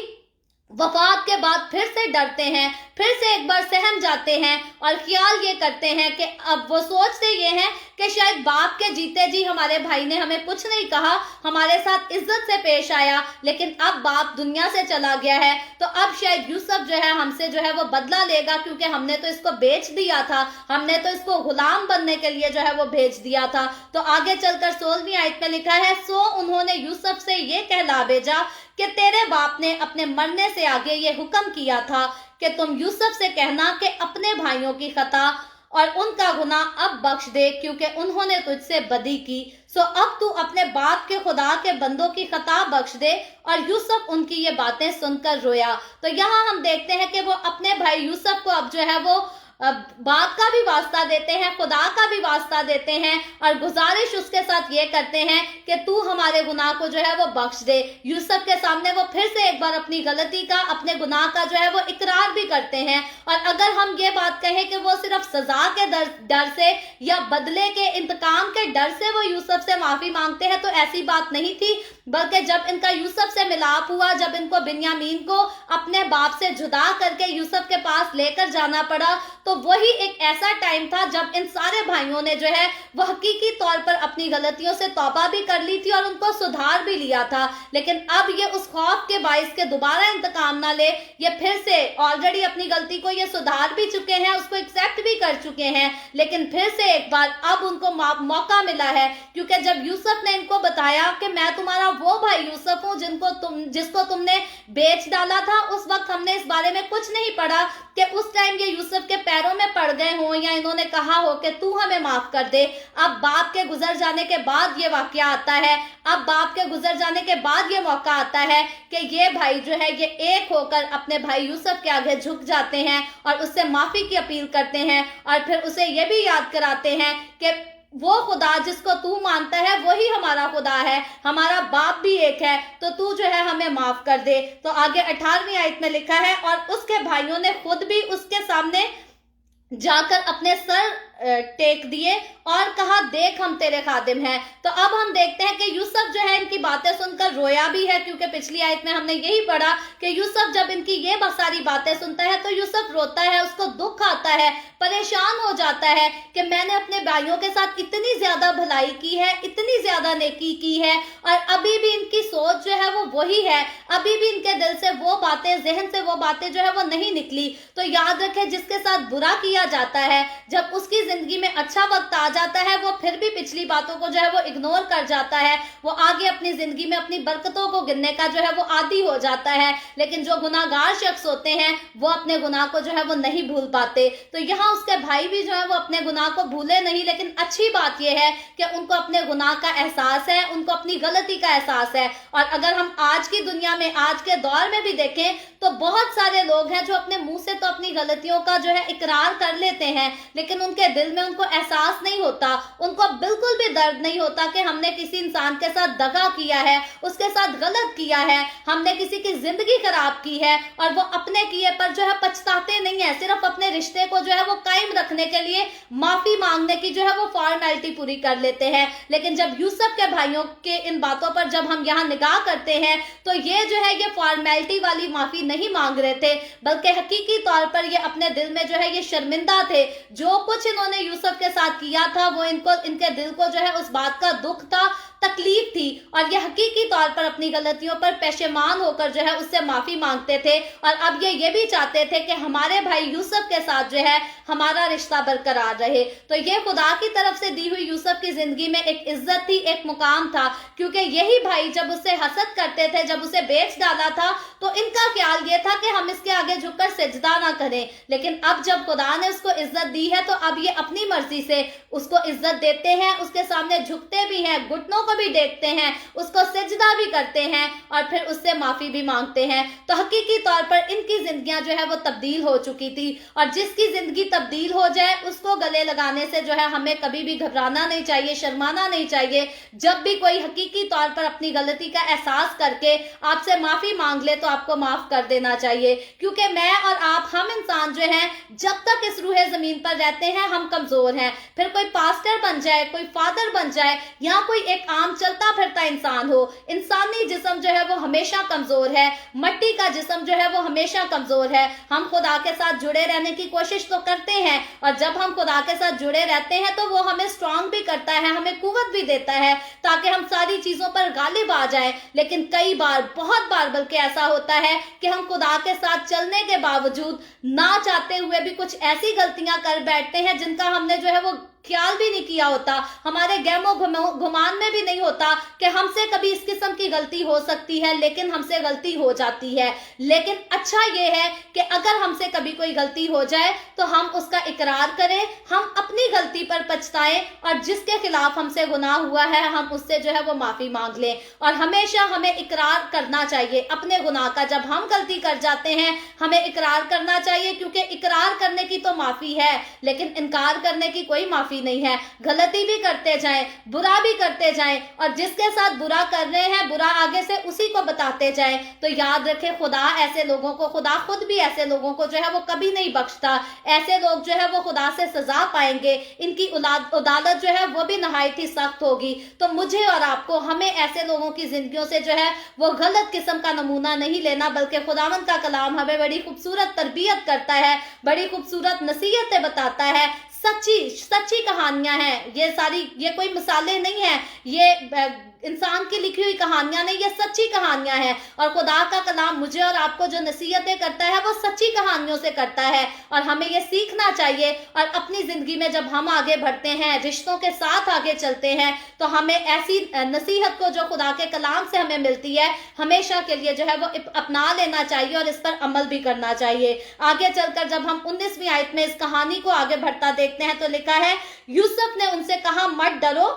A: वफात के बाद फिर से डरते हैं, फिर से एक बार सहम जाते हैं और ख्याल ये करते हैं कि अब वो सोचते ये हैं कि शायद बाप के जीते जी हमारे भाई ने हमें कुछ नहीं कहा, हमारे साथ इज्जत से पेश आया, लेकिन अब बाप दुनिया से चला गया है, तो अब शायद यूसुफ जो है हमसे जो है वो बदला लेगा, क्योंकि हमने तो इसको बेच दिया था, हमने तो इसको गुलाम बनने के लिए जो है वो भेज दिया था। तो आगे चलकर 16वीं आयत में लिखा है, सो उन्होंने यूसुफ से ये कहला भेजा कि तेरे बाप ने अपने मरने से आगे ये हुक्म किया था कि तुम यूसुफ से कहना कि अपने भाइयों की खता और उनका गुनाह अब बख्श दे, क्योंकि उन्होंने तुझसे बदी की। सो अब तू अपने बाप के खुदा के बंदों की खता बख्श दे। और यूसुफ उनकी ये बातें सुनकर रोया। तो यहाँ हम देखते हैं कि वो अपने भाई यूसुफ को अब जो है वो बाप का भी वास्ता देते हैं, खुदा का भी वास्ता देते हैं, और गुजारिश उसके साथ ये करते हैं कि तू हमारे गुनाह को जो है वो बख्श दे। यूसुफ के सामने वो फिर से एक बार अपनी गलती का, अपने गुनाह का जो है वो इकरार भी करते हैं। और अगर हम ये बात कहें कि वो सिर्फ सजा के डर से या बदले के इंतकाम के डर से वो यूसुफ से माफी मांगते हैं, तो ऐसी बात नहीं थी, बल्कि जब इनका यूसुफ से मिलाप हुआ, जब इनको बिन्यामीन को अपने बाप से जुदा करके यूसुफ के पास लेकर जाना पड़ा, तो वही एक ऐसा टाइम था जब इन सारे भाइयों ने जो है वह हकीकी तौर पर अपनी गलतियों से तौबा भी कर ली थी और उनको सुधार भी लिया था। लेकिन अब ये उस खौफ के बाइस के दोबारा इंतकाम ना ले, ये फिर से ऑलरेडी अपनी गलती को ये सुधार भी चुके हैं, उसको एक्सेप्ट भी कर चुके हैं, लेकिन फिर से एक बार अब उनको मौका मिला है, क्योंकि जब यूसुफ ने इनको बताया कि मैं तुम्हारा वो भाई यूसुफ हूँ जिसको तुमने बेच डाला था, उस वक्त हमने इस बारे में कुछ नहीं पढ़ा कि उस टाइम ये यूसुफ के पैरों में पड़ गए हो या इन्होंने कहा हो कि तू हमें माफ कर दे। अब बाप के गुजर जाने के बाद ये वाकया आता है, अब बाप के गुजर जाने के बाद ये मौका आता है कि ये भाई जो है ये एक होकर अपने भाई यूसुफ के आगे झुक जाते हैं और उससे माफी की अपील करते हैं, और फिर उसे ये भी याद कराते हैं कि वो खुदा जिसको तू मानता है वही हमारा खुदा है, हमारा बाप भी एक है, तो तू जो है हमें माफ कर दे। तो आगे 18वीं आयत में लिखा है, और उसके भाइयों ने खुद भी उसके सामने जाकर अपने सर टेक दिए और कहा, देख हम तेरे खादिम हैं। तो अब हम देखते हैं कि यूसुफ जो है इनकी बातें सुनकर रोया भी है, क्योंकि पिछली आयत में हमने यही पढ़ा कि यूसुफ जब इनकी ये सारी बातें सुनता है तो यूसुफ रोता है, उसको दुख आता है, परेशान हो जाता है कि मैंने अपने भाइयों के साथ इतनी ज्यादा भलाई की है, इतनी ज्यादा नेकी की है, और अभी भी इनकी सोच जो है वो वही है, अभी भी इनके दिल से वो बातें, जहन से वो बातें जो है वो नहीं निकली। तो याद रखें, जिसके साथ बुरा किया जाता है, जब उसकी जिंदगी में अच्छा वक्त आ जाता है, वो फिर भी पिछली बातों को जो है वो इग्नोर कर जाता है, वो आगे अपनी जिंदगी में अपनी बरकतों को गिनने का जो है वो आदी हो जाता है। लेकिन जो गुनाहगार शख्स होते हैं वो अपने गुनाह को जो है वो नहीं भूल पाते। तो यहाँ उसके भाई भी जो है वो अपने गुनाह को भूले नहीं, लेकिन अच्छी बात यह है कि उनको अपने गुनाह का एहसास है, उनको अपनी गलती का एहसास है। और अगर हम आज की दुनिया में, आज के दौर में भी देखें तो बहुत सारे लोग हैं जो अपने मुंह से तो अपनी गलतियों का जो है इकरार कर लेते हैं, लेकिन उनके दिल में उनको एहसास नहीं होता, उनको बिल्कुल भी दर्द नहीं होता कि हमने किसी इंसान के साथ दगा किया है, उसके साथ गलत किया है, हमने किसी की जिंदगी खराब की है, और वो अपने किए पर जो है पछताते नहीं है, सिर्फ अपने रिश्ते को जो है वो कायम रखने के लिए माफी मांगने की जो है वो फॉर्मेलिटी पूरी कर लेते हैं। लेकिन जब यूसुफ के भाइयों के इन बातों पर जब हम यहाँ निगाह करते हैं तो ये जो है ये फॉर्मेलिटी वाली माफी नहीं मांग रहे थे, बल्कि हकीकी तौर पर ये अपने दिल में जो है ये शर्मिंदा थे। जो कुछ इन्होंने यूसुफ के साथ किया था वो इनके दिल को जो है उस बात का दुख था, तकलीफ थी, और ये हकीकी तौर पर अपनी गलतियों पर पेशेमान होकर जो है उससे माफी मांगते थे। और अब ये भी चाहते थे कि हमारे भाई यूसुफ के साथ जो है हमारा रिश्ता बरकरार रहे। तो ये खुदा की तरफ से दी हुई यूसुफ की जिंदगी में एक इज्जत थी, एक मुकाम था, क्योंकि यही भाई जब उससे हसद करते थे, जब उसे बेच डाला था, तो इनका ख्याल ये था कि हम इसके आगे झुककर सिजदा ना करें। लेकिन अब जब खुदा ने उसको इज्जत दी है तो अब ये अपनी मर्जी से उसको इज्जत देते हैं, उसके सामने झुकते भी हैं, घुटनों भी देखते हैं, उसको सिजदा भी करते हैं, और फिर उससे माफी भी मांगते हैं। तो हकीकी तौर पर इनकी जिंदगियां जो है वो तब्दील हो चुकी थी, और जिसकी जिंदगी तब्दील हो जाए उसको गले लगाने से जो है हमें कभी भी घबराना नहीं चाहिए, शर्माना नहीं चाहिए। जब भी कोई हकीकी तौर पर अपनी गलती का एहसास करके आपसे माफी मांग ले तो आपको माफ कर देना चाहिए, क्योंकि मैं और आप, हम इंसान जो हैं, जब तक इस रूहे जमीन पर रहते हैं हम कमजोर हैं। फिर कोई पास्टर बन जाए, कोई फादर बन जाए, या कोई एक आम चलता फिरता इंसान हो, इंसानी जिस्म जो है वो हमेशा कमजोर है, मट्टी का जिस्म जो है वो हमेशा कमजोर है। हम खुदा के साथ जुड़े रहने की कोशिश तो करते हैं, और जब हम खुदा के साथ जुड़े रहते हैं तो वो हमें स्ट्रांग भी करता है, हमें कुव्वत भी देता है ताकि हम सारी चीजों पर गालिब आ जाएं। लेकिन कई बार, बहुत बार बल्कि ऐसा होता है कि हम खुदा के साथ चलने के बावजूद ना चाहते हुए भी कुछ ऐसी गलतियां कर बैठते हैं जिनका हमने जो है वो ख्याल भी नहीं किया होता, हमारे गहमो गुमान में भी नहीं होता कि हमसे कभी इस किस्म की गलती हो सकती है, लेकिन हमसे गलती हो जाती है। लेकिन अच्छा यह है कि अगर हमसे कभी कोई गलती हो जाए तो हम उसका इकरार करें, हम अपनी गलती पर पछताएं, और जिसके खिलाफ हमसे गुनाह हुआ है हम उससे जो है वो माफी मांग लें। और हमेशा हमें इकरार करना चाहिए अपने गुनाह का। जब हम गलती कर जाते हैं हमें इकरार करना चाहिए, क्योंकि इकरार करने की तो माफी है, लेकिन इनकार करने की कोई माफी नहीं है। गलती भी करते जाएं, बुरा भी करते जाएं, और जिसके साथ बुरा कर रहे हैं बुरा आगे से उसी को बताते जाएं। तो याद रखें, खुदा ऐसे लोगों को, खुदा खुद भी ऐसे लोगों को जो है वो कभी नहीं बख्शता। ऐसे लोग जो है वो खुदा से सजा पाएंगे, इनकी अदालत जो है वो भी नहायत ही सख्त होगी। तो मुझे और आपको, हमें ऐसे लोगों की जिंदगियों से जो है वो गलत किस्म का नमूना नहीं लेना, बल्कि खुदावंद का कलाम हमें बड़ी खूबसूरत तरबियत करता है, बड़ी खूबसूरत नसीहतें बताता है, सच्ची कहानियां हैं ये सारी, ये कोई मिसालें नहीं है, ये इंसान की लिखी हुई कहानियां नहीं, ये सच्ची कहानियां हैं। और खुदा का कलाम मुझे और आपको जो नसीहतें करता है वो सच्ची कहानियों से करता है, और हमें ये सीखना चाहिए। और अपनी जिंदगी में जब हम आगे बढ़ते हैं, रिश्तों के साथ आगे चलते हैं, तो हमें ऐसी नसीहत को जो खुदा के कलाम से हमें मिलती है हमेशा के लिए जो है वो अपना लेना चाहिए, और इस पर अमल भी करना चाहिए। आगे चलकर जब हम 19वीं आयत में इस कहानी को आगे बढ़ता देखते हैं तो लिखा है, यूसुफ ने उनसे कहा, मत डरो,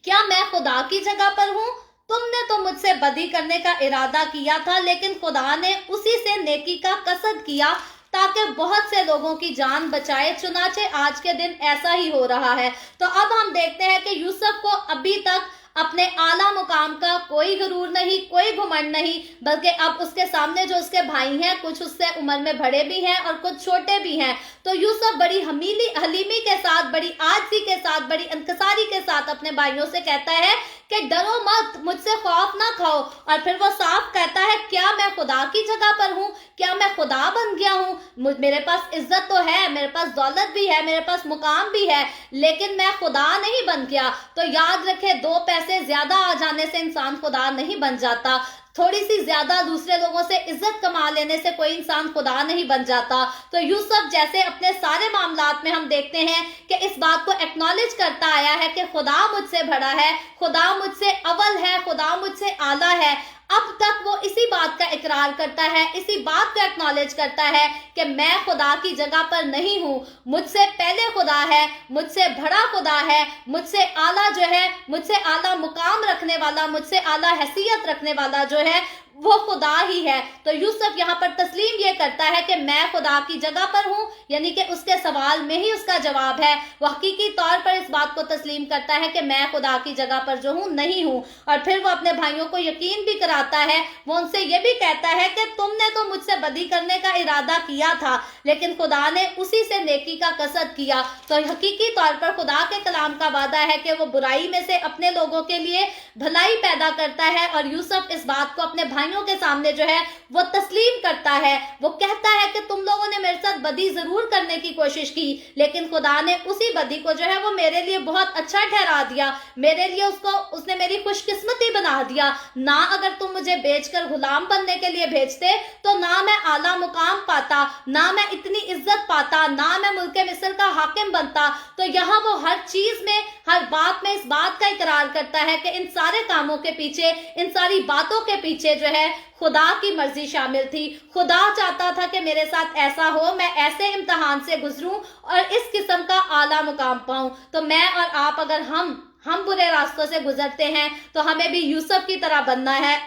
A: क्या मैं खुदा की जगह पर हूं? तुमने तो मुझसे बदी करने का इरादा किया था, लेकिन खुदा ने उसी से नेकी का कसद किया ताकि बहुत से लोगों की जान बचाए। चुनाचे आज के दिन ऐसा ही हो रहा है। तो अब हम देखते हैं कि यूसुफ को अभी तक अपने आला मुकाम का कोई गुरूर नहीं, कोई घमंड नहीं, बल्कि अब उसके सामने जो उसके भाई हैं, कुछ उससे उम्र में बड़े भी हैं और कुछ छोटे भी हैं। तो यूसुफ बड़ी हलीमी के साथ, बड़ी आजिज़ी के साथ, बड़ी इंकिसारी के साथ अपने भाइयों से कहता है کہ ڈرو مت, مجھ سے خوف نہ کھاؤ. اور پھر وہ صاف کہتا ہے کیا میں خدا کی جگہ پر ہوں, کیا میں خدا بن گیا ہوں؟ میرے پاس عزت تو ہے, میرے پاس دولت بھی ہے, میرے پاس مقام بھی ہے, لیکن میں خدا نہیں بن گیا. تو یاد رکھے 2 پیسے زیادہ آ جانے سے انسان خدا نہیں بن جاتا. تھوڑی سی زیادہ دوسرے لوگوں سے عزت کما لینے سے کوئی انسان خدا نہیں بن جاتا. تو یوسف جیسے اپنے سارے معاملات میں ہم دیکھتے ہیں کہ اس بات کو ایکنالج کرتا آیا ہے کہ خدا مجھ سے بڑا ہے, خدا مجھ سے اول ہے, خدا مجھ سے اعلیٰ ہے. اب تک وہ اسی بات کا اقرار کرتا ہے, اسی بات کو ایکنالج کرتا ہے کہ میں خدا کی جگہ پر نہیں ہوں, مجھ سے پہلے خدا ہے, مجھ سے بڑا خدا ہے, مجھ سے اعلیٰ جو ہے, مجھ سے اعلیٰ مقام رکھنے والا, مجھ سے اعلیٰ حیثیت رکھنے والا جو ہے وہ خدا ہی ہے. تو یوسف یہاں پر تسلیم یہ کرتا ہے کہ میں خدا کی جگہ پر ہوں, یعنی کہ اس کے سوال میں ہی اس کا جواب ہے. وہ حقیقی طور پر اس بات کو تسلیم کرتا ہے کہ میں خدا کی جگہ پر جو ہوں نہیں ہوں. اور پھر وہ اپنے بھائیوں کو یقین بھی کراتا ہے, وہ ان سے یہ بھی کہتا ہے کہ تم نے تو مجھ سے بدی کرنے کا ارادہ کیا تھا, لیکن خدا نے اسی سے نیکی کا قصد کیا. تو حقیقی طور پر خدا کے کلام کا وعدہ ہے کہ وہ برائی میں سے اپنے لوگوں کے لیے بھلائی پیدا کرتا ہے. اور یوسف اس بات کو اپنے بھائیوں کے سامنے جو ہے وہ تسلیم کرتا ہے. وہ کہتا ہے کہ تم لوگوں نے میرے ساتھ بدی ضرور کرنے کی کوشش کی, لیکن خدا نے اسی بدی کو جو ہے وہ میرے لیے بہت اچھا ٹھہرا دیا, میرے لیے اس نے میری خوش قسمتی بنا دیا. نہ اگر تم مجھے بیچ کر غلام بننے کے لیے بھیجتے تو نہ میں اعلیٰ مقام پاتا, نہ میں اتنی عزت پاتا, نہ میں ملک مصر کا حاکم بنتا. تو یہاں وہ ہر چیز میں, ہر بات میں اس بات کا اقرار کرتا ہے کہ ان سارے کاموں کے پیچھے, ان ساری باتوں کے پیچھے جو ہے خدا کی مرضی شامل تھی. خدا چاہتا تھا کہ میرے ساتھ ایسا ہو, میں ایسے امتحان سے گزروں اور اس قسم کا اعلیٰ مقام پاؤں. تو میں اور آپ اگر ہم برے راستوں سے گزرتے ہیں تو ہمیں بھی یوسف کی طرح بننا ہے,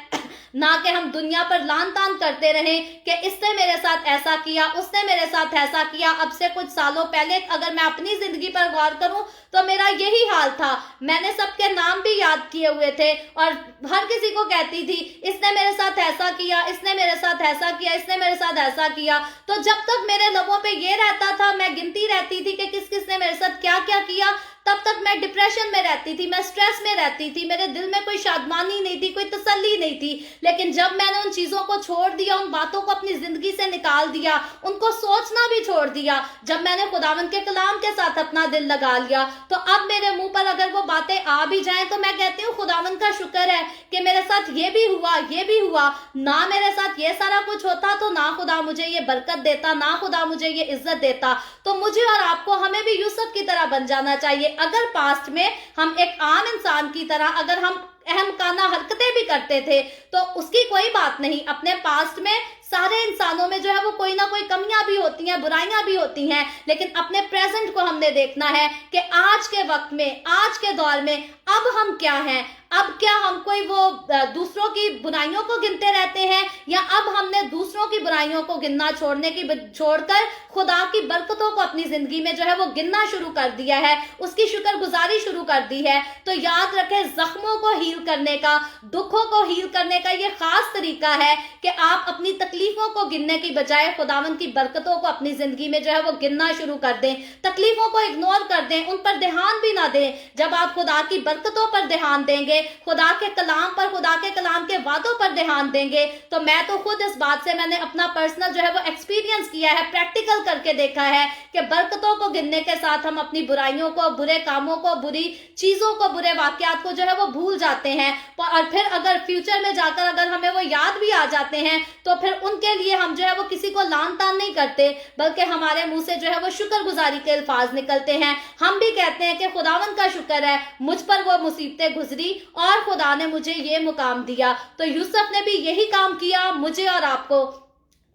A: نہ کہ ہم دنیا پر لان تان کرتے رہیں کہ اس نے میرے ساتھ ایسا کیا, اس نے میرے ساتھ ایسا کیا. اب سے کچھ سالوں پہلے اگر میں اپنی زندگی پر غور کروں تو میرا یہی حال تھا. میں نے سب کے نام بھی یاد کیے ہوئے تھے اور ہر کسی کو کہتی تھی اس نے میرے ساتھ ایسا کیا, اس نے میرے ساتھ ایسا کیا, اس نے میرے ساتھ ایسا کیا. تو جب تک میرے لبوں پہ یہ رہتا تھا, میں گنتی رہتی تھی کہ کس کس نے میرے ساتھ کیا کیا کیا, تب تک میں ڈپریشن میں رہتی تھی, میں سٹریس میں رہتی تھی, میرے دل میں کوئی شادمانی نہیں تھی, کوئی تسلی نہیں تھی. لیکن جب میں نے ان چیزوں کو چھوڑ دیا, ان باتوں کو اپنی زندگی سے نکال دیا, ان کو سوچنا بھی چھوڑ دیا, جب میں نے خداوند کے کلام کے ساتھ اپنا دل لگا لیا, تو اب میرے منہ پر اگر وہ باتیں آ بھی جائیں تو میں کہتی ہوں خداوند کا شکر ہے کہ میرے ساتھ یہ بھی ہوا, یہ بھی ہوا. نہ میرے ساتھ یہ سارا کچھ ہوتا تو نہ خدا مجھے یہ برکت دیتا, نہ خدا مجھے یہ عزت دیتا. تو مجھے اور آپ کو, ہمیں بھی یوسف کی طرح بن جانا چاہیے. اگر پاسٹ میں ہم ایک عام انسان کی طرح اگر ہم احمقانہ حرکتیں بھی کرتے تھے تو اس کی کوئی بات نہیں. اپنے پاسٹ میں سارے انسانوں میں جو ہے وہ کوئی نہ کوئی کمیاں بھی ہوتی ہیں, برائیاں بھی ہوتی ہیں, لیکن اپنے پریزنٹ کو ہم نے دیکھنا ہے کہ آج کے وقت میں, آج کے دور میں اب ہم کیا ہیں. اب کیا ہم کوئی وہ دوسروں کی برائیوں کو گنتے رہتے ہیں, یا اب ہم نے دوسروں کی برائیوں کو گننا چھوڑ کر خدا کی برکتوں کو اپنی زندگی میں جو ہے وہ گننا شروع کر دیا ہے, اس کی شکر گزاری شروع کر دی ہے. تو یاد رکھیں, زخموں کو ہیل کرنے کا, دکھوں کو ہیل کرنے کا یہ خاص طریقہ ہے کہ آپ اپنی تکلیفوں کو گننے کی بجائے خداوند کی برکتوں کو اپنی زندگی میں جو ہے وہ گننا شروع کر دیں. تکلیفوں کو اگنور کر دیں, ان پر دھیان بھی نہ دیں. جب آپ خدا کی برکتوں پر دھیان دیں گے, خدا کے کلام پر, خدا کے کلام کے وعدوں پر دھیان دیں گے, تو میں تو خود اس بات سے, میں نے اپنا پرسنل جو ہے وہ ایکسپیرینس کیا ہے, پریکٹیکل کر کے دیکھا ہے کہ برکتوں کو گننے کے ساتھ ہم اپنی برائیوں کو, برے کاموں کو, بری چیزوں کو, برے واقعات کو جو ہے وہ بھول جاتے ہیں. اور پھر اگر فیوچر میں جا کر اگر ہمیں وہ یاد بھی آ جاتے ہیں تو پھر ان کے لیے ہم جو ہے وہ کسی کو لان تان نہیں کرتے, بلکہ ہمارے منہ سے جو ہے وہ شکر گزاری کے الفاظ نکلتے ہیں. ہم بھی کہتے ہیں کہ خداوند کا شکر ہے, مجھ پر وہ مصیبتیں گزری اور خدا نے مجھے یہ مقام دیا. تو یوسف نے بھی یہی کام کیا. مجھے اور آپ کو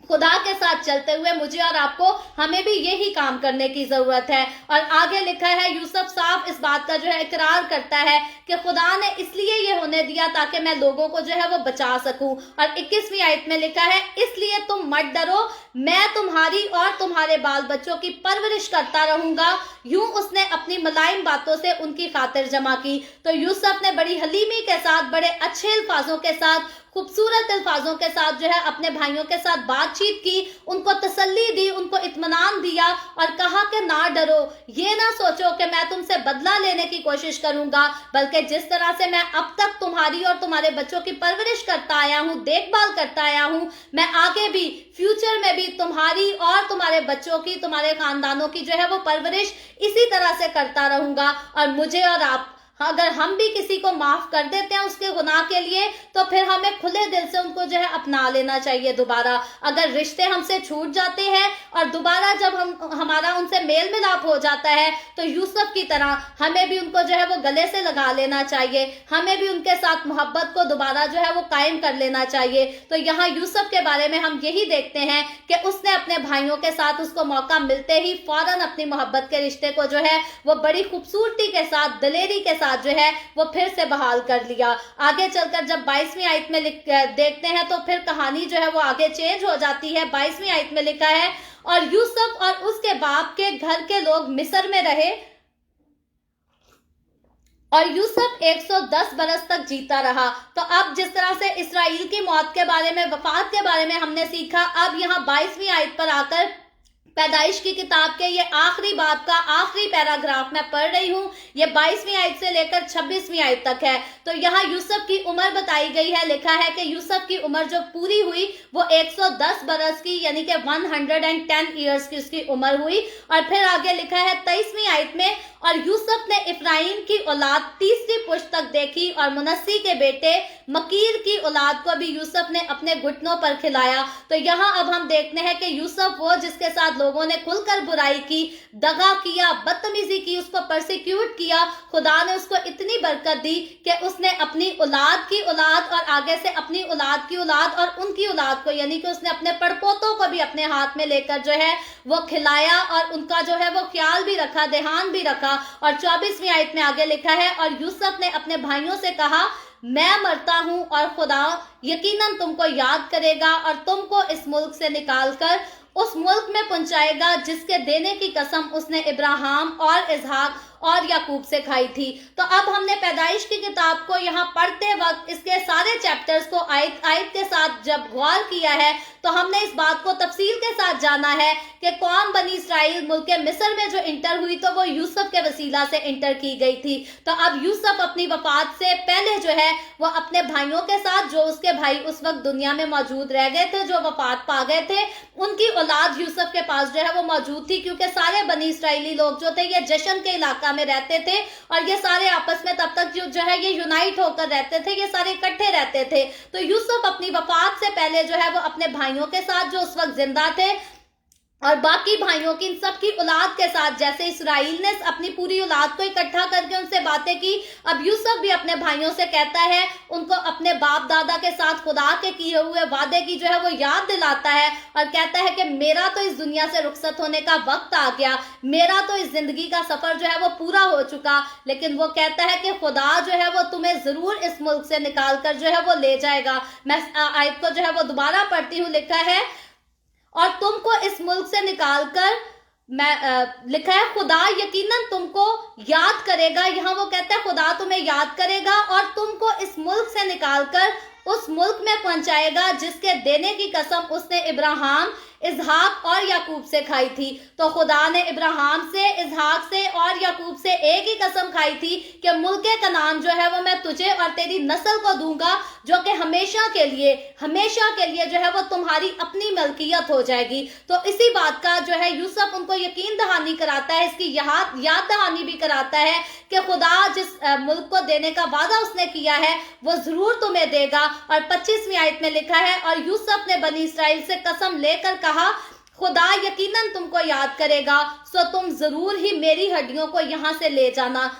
A: خدا کے ساتھ چلتے ہوئے, مجھے اور آپ کو, ہمیں بھی یہی کام کرنے کی ضرورت ہے. اور آگے لکھا ہے, یوسف صاحب اس بات کا جو ہے اقرار کرتا ہے کہ خدا نے اس لیے یہ ہونے دیا تاکہ میں لوگوں کو جو ہے وہ بچا سکوں. اور 21ویں آیت میں لکھا ہے, اس لیے تم مت ڈرو, میں تمہاری اور تمہارے بال بچوں کی پرورش کرتا رہوں گا. یوں اس نے اپنی ملائم باتوں سے ان کی خاطر جمع کی. تو یوسف نے بڑی حلیمی کے ساتھ, بڑے اچھے الفاظوں کے ساتھ खूबसूरत अल्फाजों के साथ जो है अपने भाइयों के साथ बातचीत की, उनको तसल्ली दी, उनको इत्मीनान दिया और कहा कि ना डरो, ये ना सोचो कि मैं तुमसे बदला लेने की कोशिश करूंगा, बल्कि जिस तरह से मैं अब तक तुम्हारी और तुम्हारे बच्चों की परवरिश करता आया हूँ, देखभाल करता आया हूँ, मैं आगे भी फ्यूचर में भी तुम्हारी और तुम्हारे बच्चों की, तुम्हारे खानदानों की जो है वो परवरिश इसी तरह से करता रहूंगा। और मुझे और आप, अगर हम भी किसी को माफ कर देते हैं उसके गुनाह के लिए, तो फिर हमें खुले दिल से उनको जो है अपना लेना चाहिए दोबारा। अगर रिश्ते हमसे छूट जाते हैं और दोबारा जब हमारा उनसे मेल मिलाप हो जाता है, तो यूसुफ की तरह हमें भी उनको जो है वो गले से लगा लेना चाहिए, हमें भी उनके साथ मोहब्बत को दोबारा जो है वो कायम कर लेना चाहिए। तो यहाँ यूसुफ के बारे में हम यही देखते हैं कि उसने अपने भाइयों के साथ उसको मौका मिलते ही फौरन अपनी मोहब्बत के रिश्ते को जो है वो बड़ी खूबसूरती के साथ, दलेरी के जो है वो फिर से बहाल कर लिया। आगे चलकर जब 22वीं आयत में देखते हैं तो फिर कहानी जो है वो आगे चेंज हो जाती है। 22वीं आयत में लिखा है, और यूसुफ और उसके बाप के घर के लोग मिस्र में रहे और यूसुफ 110 बरस तक जीता रहा। तो अब जिस तरह से इसराइल की मौत के बारे में, वफात के बारे में हमने सीखा, अब यहाँ 22वीं आयत पर आकर पैदाइश की किताब के ये आखिरी बाब का आखिरी पैराग्राफ मैं पढ़ रही हूँ। ये 22वीं आयत से लेकर 26वीं आयत तक है। तो यहाँ यूसुफ की उम्र बताई गई है। लिखा है कि यूसुफ की उम्र जो पूरी हुई वो 110 बरस की, यानी कि 110 ईयर्स की उसकी उम्र हुई। और फिर आगे लिखा है 23वीं आयत में, और यूसुफ ने इफ्राइम की औलाद तीसरी पुश्त तक देखी और मुनस्सी के बेटे मकीर की औलाद को भी यूसुफ ने अपने घुटनों पर खिलाया। तो यहाँ अब हम देखते हैं कि यूसुफ वो जिसके साथ लोगों ने खुलकर बुराई की, दगा किया, बदतमीजी की, उसको परसिक्यूट किया, खुदा ने उसको इतनी बरकत दी कि उसने अपनी औलाद की औलाद और आगे से अपनी औलाद की औलाद और उनकी औलाद को, यानी कि उसने अपने पड़पोतों को भी अपने हाथ में लेकर जो है वो खिलाया और उनका जो है वो ख्याल भी रखा, ध्यान भी रखा। और 24वीं आयत में आगे लिखा है, और यूसुफ ने अपने भाइयों से कहा, मैं मरता हूं और खुदा यकीनन तुमको याद करेगा और तुमको इस मुल्क से निकालकर उस मुल्क में पहुंचाएगा जिसके देने की कसम उसने इब्राहिम और इसहाक और याकूब से खाई थी। तो अब हमने पैदाइश की किताब को यहाँ पढ़ते वक्त इसके सारे चैप्टर्स को आयत आयत के साथ जब गौर किया है, तो हमने इस बात को तफसील के साथ जाना है कि कौम बनी इसराइल मुल्क मिस्र में जो इंटर हुई तो वो यूसुफ के वसीला से इंटर की गई थी। तो अब यूसुफ अपनी वफात से पहले जो है वो अपने भाइयों के साथ, जो उसके भाई उस वक्त दुनिया में मौजूद रह गए थे, जो वफात पा गए थे, उनकी औलाद यूसुफ के पास जो है वो मौजूद थी, क्योंकि सारे बनी इसराइली लोग जो थे ये जश्न के इलाका में रहते थे और ये सारे आपस में तब तक जो है ये यूनाइट होकर रहते थे, ये सारे इकट्ठे रहते थे। तो यूसुफ अपनी वफात से पहले जो है वो अपने भाइयों के साथ जो उस वक्त जिंदा थे और बाकी भाइयों की, इन सब की औलाद के साथ, जैसे इसराइल ने अपनी पूरी औलाद को इकट्ठा करके उनसे बातें की, अब यूसुफ भी अपने भाइयों से कहता है, उनको अपने बाप दादा के साथ खुदा के किए हुए वादे की जो है वो याद दिलाता है और कहता है कि मेरा तो इस दुनिया से रुखसत होने का वक्त आ गया, मेरा तो इस जिंदगी का सफर जो है वो पूरा हो चुका, लेकिन वो कहता है कि खुदा जो है वो तुम्हें जरूर इस मुल्क से निकाल कर जो है वो ले जाएगा। मैं आयत को जो है वो दोबारा पढ़ती हूँ। लिखा है, और तुमको इस मुल्क से निकालकर लिखा है खुदा यकीनन तुमको याद करेगा। यहाँ वो कहता है खुदा तुम्हें याद करेगा और तुमको इस मुल्क से निकालकर उस मुल्क में पहुंचाएगा जिसके देने की कसम उसने इब्राहिम, इसहाक और याकूब से खाई थी। तो खुदा ने इब्राहिम से, इसहाक से और याकूब से एक ही कसम खाई थी कि मुल्क कनान जो है वो मैं तुझे और तेरी नस्ल को दूंगा, जो कि हमेशा के लिए जो है वो तुम्हारी अपनी मलकियत हो जाएगी। तो इसी बात का जो है यूसुफ उनको यकीन दहानी कराता है, इसकी याद दहानी भी कराता है कि खुदा जिस मुल्क को देने का वादा उसने किया है वो जरूर तुम्हें देगा। और 25वीं आयत में लिखा है, और यूसुफ ने बनी इसराइल से कसम लेकर कहा, खुदा यकीनन तुमको याद करेगा, सो तुम जरूर ही मेरी हड्डियों को यहाँ से ले जाना।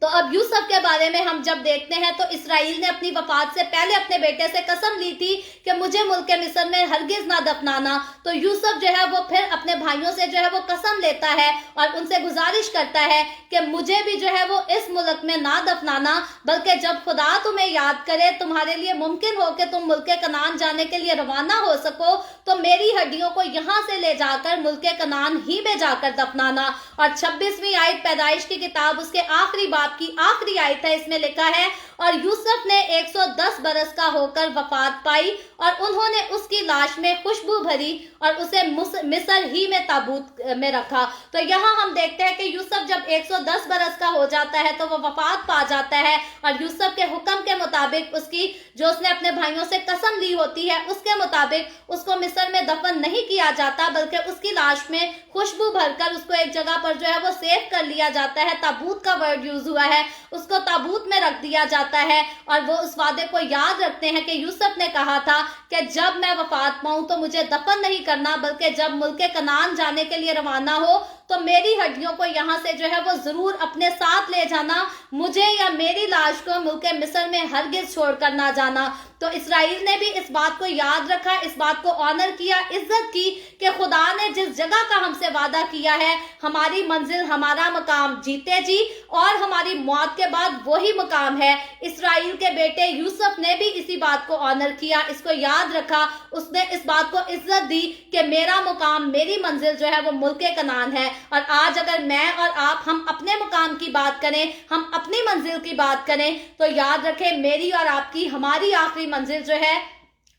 A: तो अब यूसुफ के बारे में हम जब देखते हैं तो इसराइल ने अपनी वफात से पहले अपने बेटे से कसम ली थी कि मुझे मुल्क मिस्र में हरगिज ना दफनाना। तो यूसुफ जो है वो फिर अपने भाइयों से जो है वो कसम लेता है और उनसे गुजारिश करता है कि मुझे भी जो है वो इस मुल्क में ना दफनाना, बल्कि जब खुदा तुम्हें याद करे, तुम्हारे लिए मुमकिन हो कि तुम मुल्क कनान जाने के लिए रवाना हो सको, तो मेरी हड्डियों को यहाँ से ले जाकर मुल्क कनान ही में जाकर दफनाना। और 26वीं आयत पैदाइश की किताब उसके आखिरी बाब की आखिरी आयत है, इसमें लिखा है, और यूसुफ ने 110 बरस का होकर वफात पाई और उन्होंने उसकी लाश में खुशबू भरी और उसे मिस्र ही में ताबूत में रखा। तो यहाँ हम देखते हैं कि यूसुफ जब 110 बरस का हो जाता है तो वो वफात पा जाता है और यूसुफ के हुक्म के मुताबिक उसकी जो उसने अपने भाइयों से कसम ली होती है उसके मुताबिक उसको मिस्र में दफन नहीं किया जाता, बल्कि उसकी लाश में खुशबू भरकर उसको एक जगह पर जो है वो सेव कर लिया जाता है। ताबूत का वर्ड यूज हुआ है, उसको ताबूत में रख दिया जाता है और वो उस वादे को याद रखते हैं कि यूसुफ ने कहा था कि जब मैं वफात पाऊं तो मुझे दफन नहीं करना, बल्कि जब मुल्के कनान जाने के लिए रवाना हो तो मेरी हड्डियों को यहाँ से जो है वो जरूर अपने साथ ले जाना, मुझे या मेरी लाश को मुल्के मिस्र में हरगिज छोड़कर ना जाना। तो इस्राइल ने भी इस बात को याद रखा, इस बात को ऑनर किया, इज्जत की कि खुदा ने जिस जगह का हमसे वादा किया है, हमारी मंजिल, हमारा मकाम जीते जी और हमारी मौत के बाद वही मकाम है। इस्राइल के बेटे यूसुफ ने भी इसी बात को ऑनर किया, इसको याद रखा, उसने इस बात को इज्जत दी कि मेरा मुकाम, मेरी मंजिल जो है वो मुल्के कनान है। और आज अगर मैं और आप हम अपने मुकाम की बात करें, हम अपनी मंजिल की बात करें, तो याद रखें मेरी और आपकी, हमारी आखिरी मंजिल जो है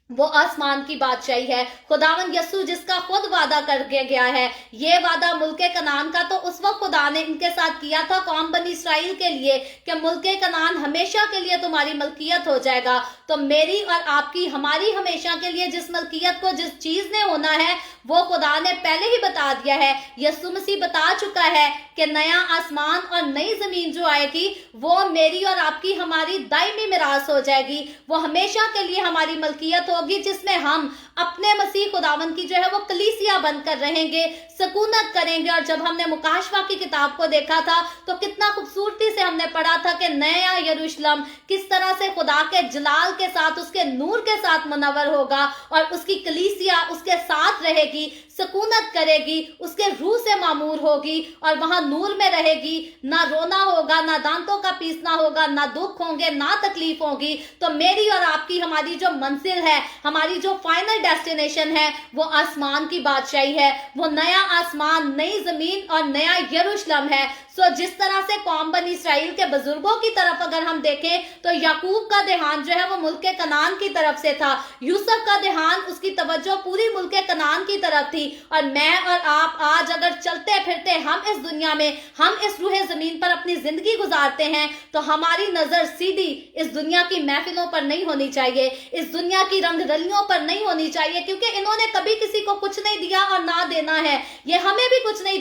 A: वो आसमान की बादशाही है। खुदावंद यस्सु जिसका खुद वादा करके गया है, ये वादा मुल्के कनान का तो उस वक्त खुदा ने इनके साथ किया था कौम बनी इस्राइल के लिए कि मुल्के कनान हमेशा के लिए तुम्हारी मलकियत हो जाएगा। तो मेरी और आपकी, हमारी हमेशा के लिए जिस मलकियत को, जिस चीज ने होना है, वो खुदा ने पहले ही बता दिया है। यस्सु मसीह बता चुका है कि नया आसमान और नई जमीन जो आएगी वो मेरी और आपकी, हमारी दायमी मिरास हो जाएगी। वो हमेशा के लिए हमारी मलकियत होगी, जिसमें हम अपने मसीह खुदावन की जो है वो कलीसिया बनकर रहेंगे, सकूनत करेंगे। और जब हमने मुकाशवा की किताब को देखा था तो कितना खूबसूरती से हमने पढ़ा था कि नया यरूशलेम किस तरह से खुदा के जलाल के साथ, उसके नूर के साथ मुनव्वर होगा और उसकी कलीसिया उसके साथ रहेगी, सकूनत करेगी, उसके रूह से मामूर होगी और वहां नूर में रहेगी। ना रोना होगा, ना दांतों का पीसना होगा, ना दुख होंगे, ना तकलीफ होगी। तो मेरी और आपकी, हमारी जो मंजिल है, हमारी जो फाइनल डेस्टिनेशन है, वो आसमान की बादशाही है। वो नया आसमान, नई जमीन और नया यरूशलेम है। सो जिस तरह से कौम बनी इस्राइल के बुजुर्गों की तरफ अगर हम देखें तो याकूब का ध्यान जो है वो मुल्के कनान की तरफ से था, यूसुफ का ध्यान, उसकी तवज्जो पूरी मुल्के कनान की तरफ थी। और मैं और आप आज अगर चलते फिरते हम इस दुनिया में, हम इस रूहे जमीन पर अपनी जिंदगी गुजारते हैं तो हमारी नजर सीधी इस दुनिया की महफिलों पर नहीं होनी चाहिए, इस दुनिया की रंग रलियों पर नहीं होनी चाहिए, क्योंकि इन्होंने कभी किसी को कुछ नहीं दिया और ना देना है, ये हमें भी कुछ नहीं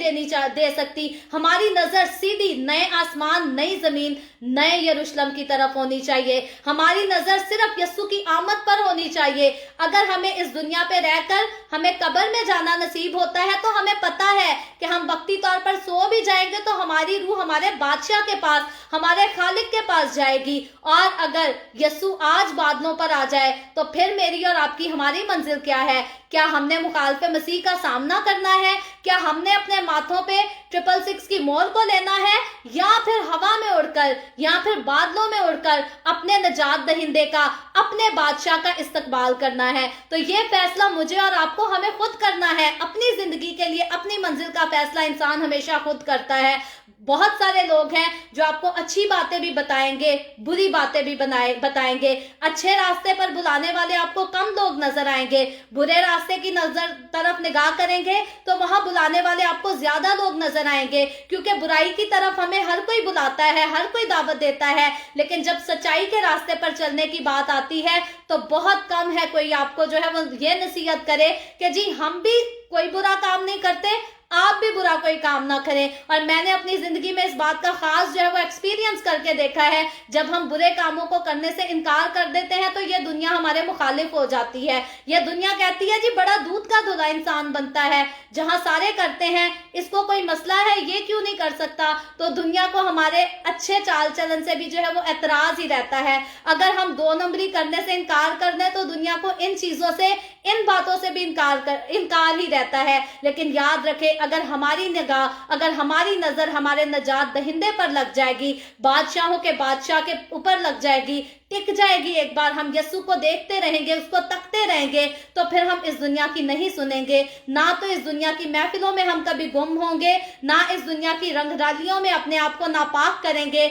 A: दे सकती। हमारी नजर सीधी नए आसमान, नई जमीन, नए यरूशलेम की तरफ होनी चाहिए। हमारी नजर सिर्फ यस्सु की आमद पर होनी चाहिए। अगर हमें इस दुनिया पे रहकर हमें कब्र में जाना नसीब होता है तो हमें पता है कि हम वक्ती तौर पर सो भी जाएंगे तो हमारी रूह हमारे बादशाह के पास, हमारे खालिक के पास जाएगी। और अगर यस्सु आज बादलों पर आ जाए तो फिर मेरी और आपकी, हमारी मंजिल क्या है? क्या हमने मुखालफे मसीह का सामना करना है? क्या हमने अपने माथों पे 666 की मोहर को लेना है, या फिर हवा में उड़कर, या फिर बादलों में उड़कर अपने निजात दहिंदे का, अपने बादशाह का इस्तकबाल करना है? तो ये फैसला मुझे और आपको, हमें खुद करना है। अपनी जिंदगी के लिए अपनी मंजिल का फैसला इंसान हमेशा खुद करता है। बहुत सारे लोग हैं जो आपको अच्छी बातें भी बताएंगे, बुरी बातें भी बताएंगे। अच्छे रास्ते पर बुलाने वाले आपको कम लोग नजर आएंगे, बुरे रास्ते की तरफ निगाह करेंगे तो वहां बुलाने वाले आपको ज्यादा लोग नजर आएंगे, क्योंकि बुराई की तरफ हमें हर कोई बुलाता है, हर कोई दावत देता है। लेकिन जब सच्चाई के रास्ते पर चलने की बात आती है तो बहुत कम है कोई आपको जो है वो ये नसीहत करे कि जी हम भी कोई बुरा काम नहीं करते, आप भी बुरा कोई काम ना करें। और मैंने अपनी जिंदगी में इस बात का खास जो है वो एक्सपीरियंस करके देखा है, जब हम बुरे कामों को करने से इनकार कर देते हैं तो ये दुनिया हमारे मुखालिफ हो जाती है। ये दुनिया कहती है जी बड़ा दूध का धुला इंसान बनता है, जहां सारे करते हैं, इसको कोई मसला है, ये क्यों नहीं कर सकता? तो दुनिया को हमारे अच्छे चाल चलन से भी जो है वो एतराज ही रहता है। अगर हम 2 नंबरी करने से इनकार कर दें तो दुनिया को इन चीजों से, इन बातों से भी इनकार ही रहता है। लेकिन याद रखें, अगर हमारी निगाह, अगर हमारी नजर हमारे नजात दहिंदे पर लग जाएगी, बादशाहों के बादशाह के ऊपर लग जाएगी, टिक जाएगी, एक बार हम यस्सु को देखते रहेंगे, उसको तकते रहेंगे, तो फिर हम इस दुनिया की नहीं सुनेंगे। ना तो इस दुनिया की महफिलों में हम कभी गुम होंगे, ना इस दुनिया की रंगरालियों में अपने आप को नापाक करेंगे।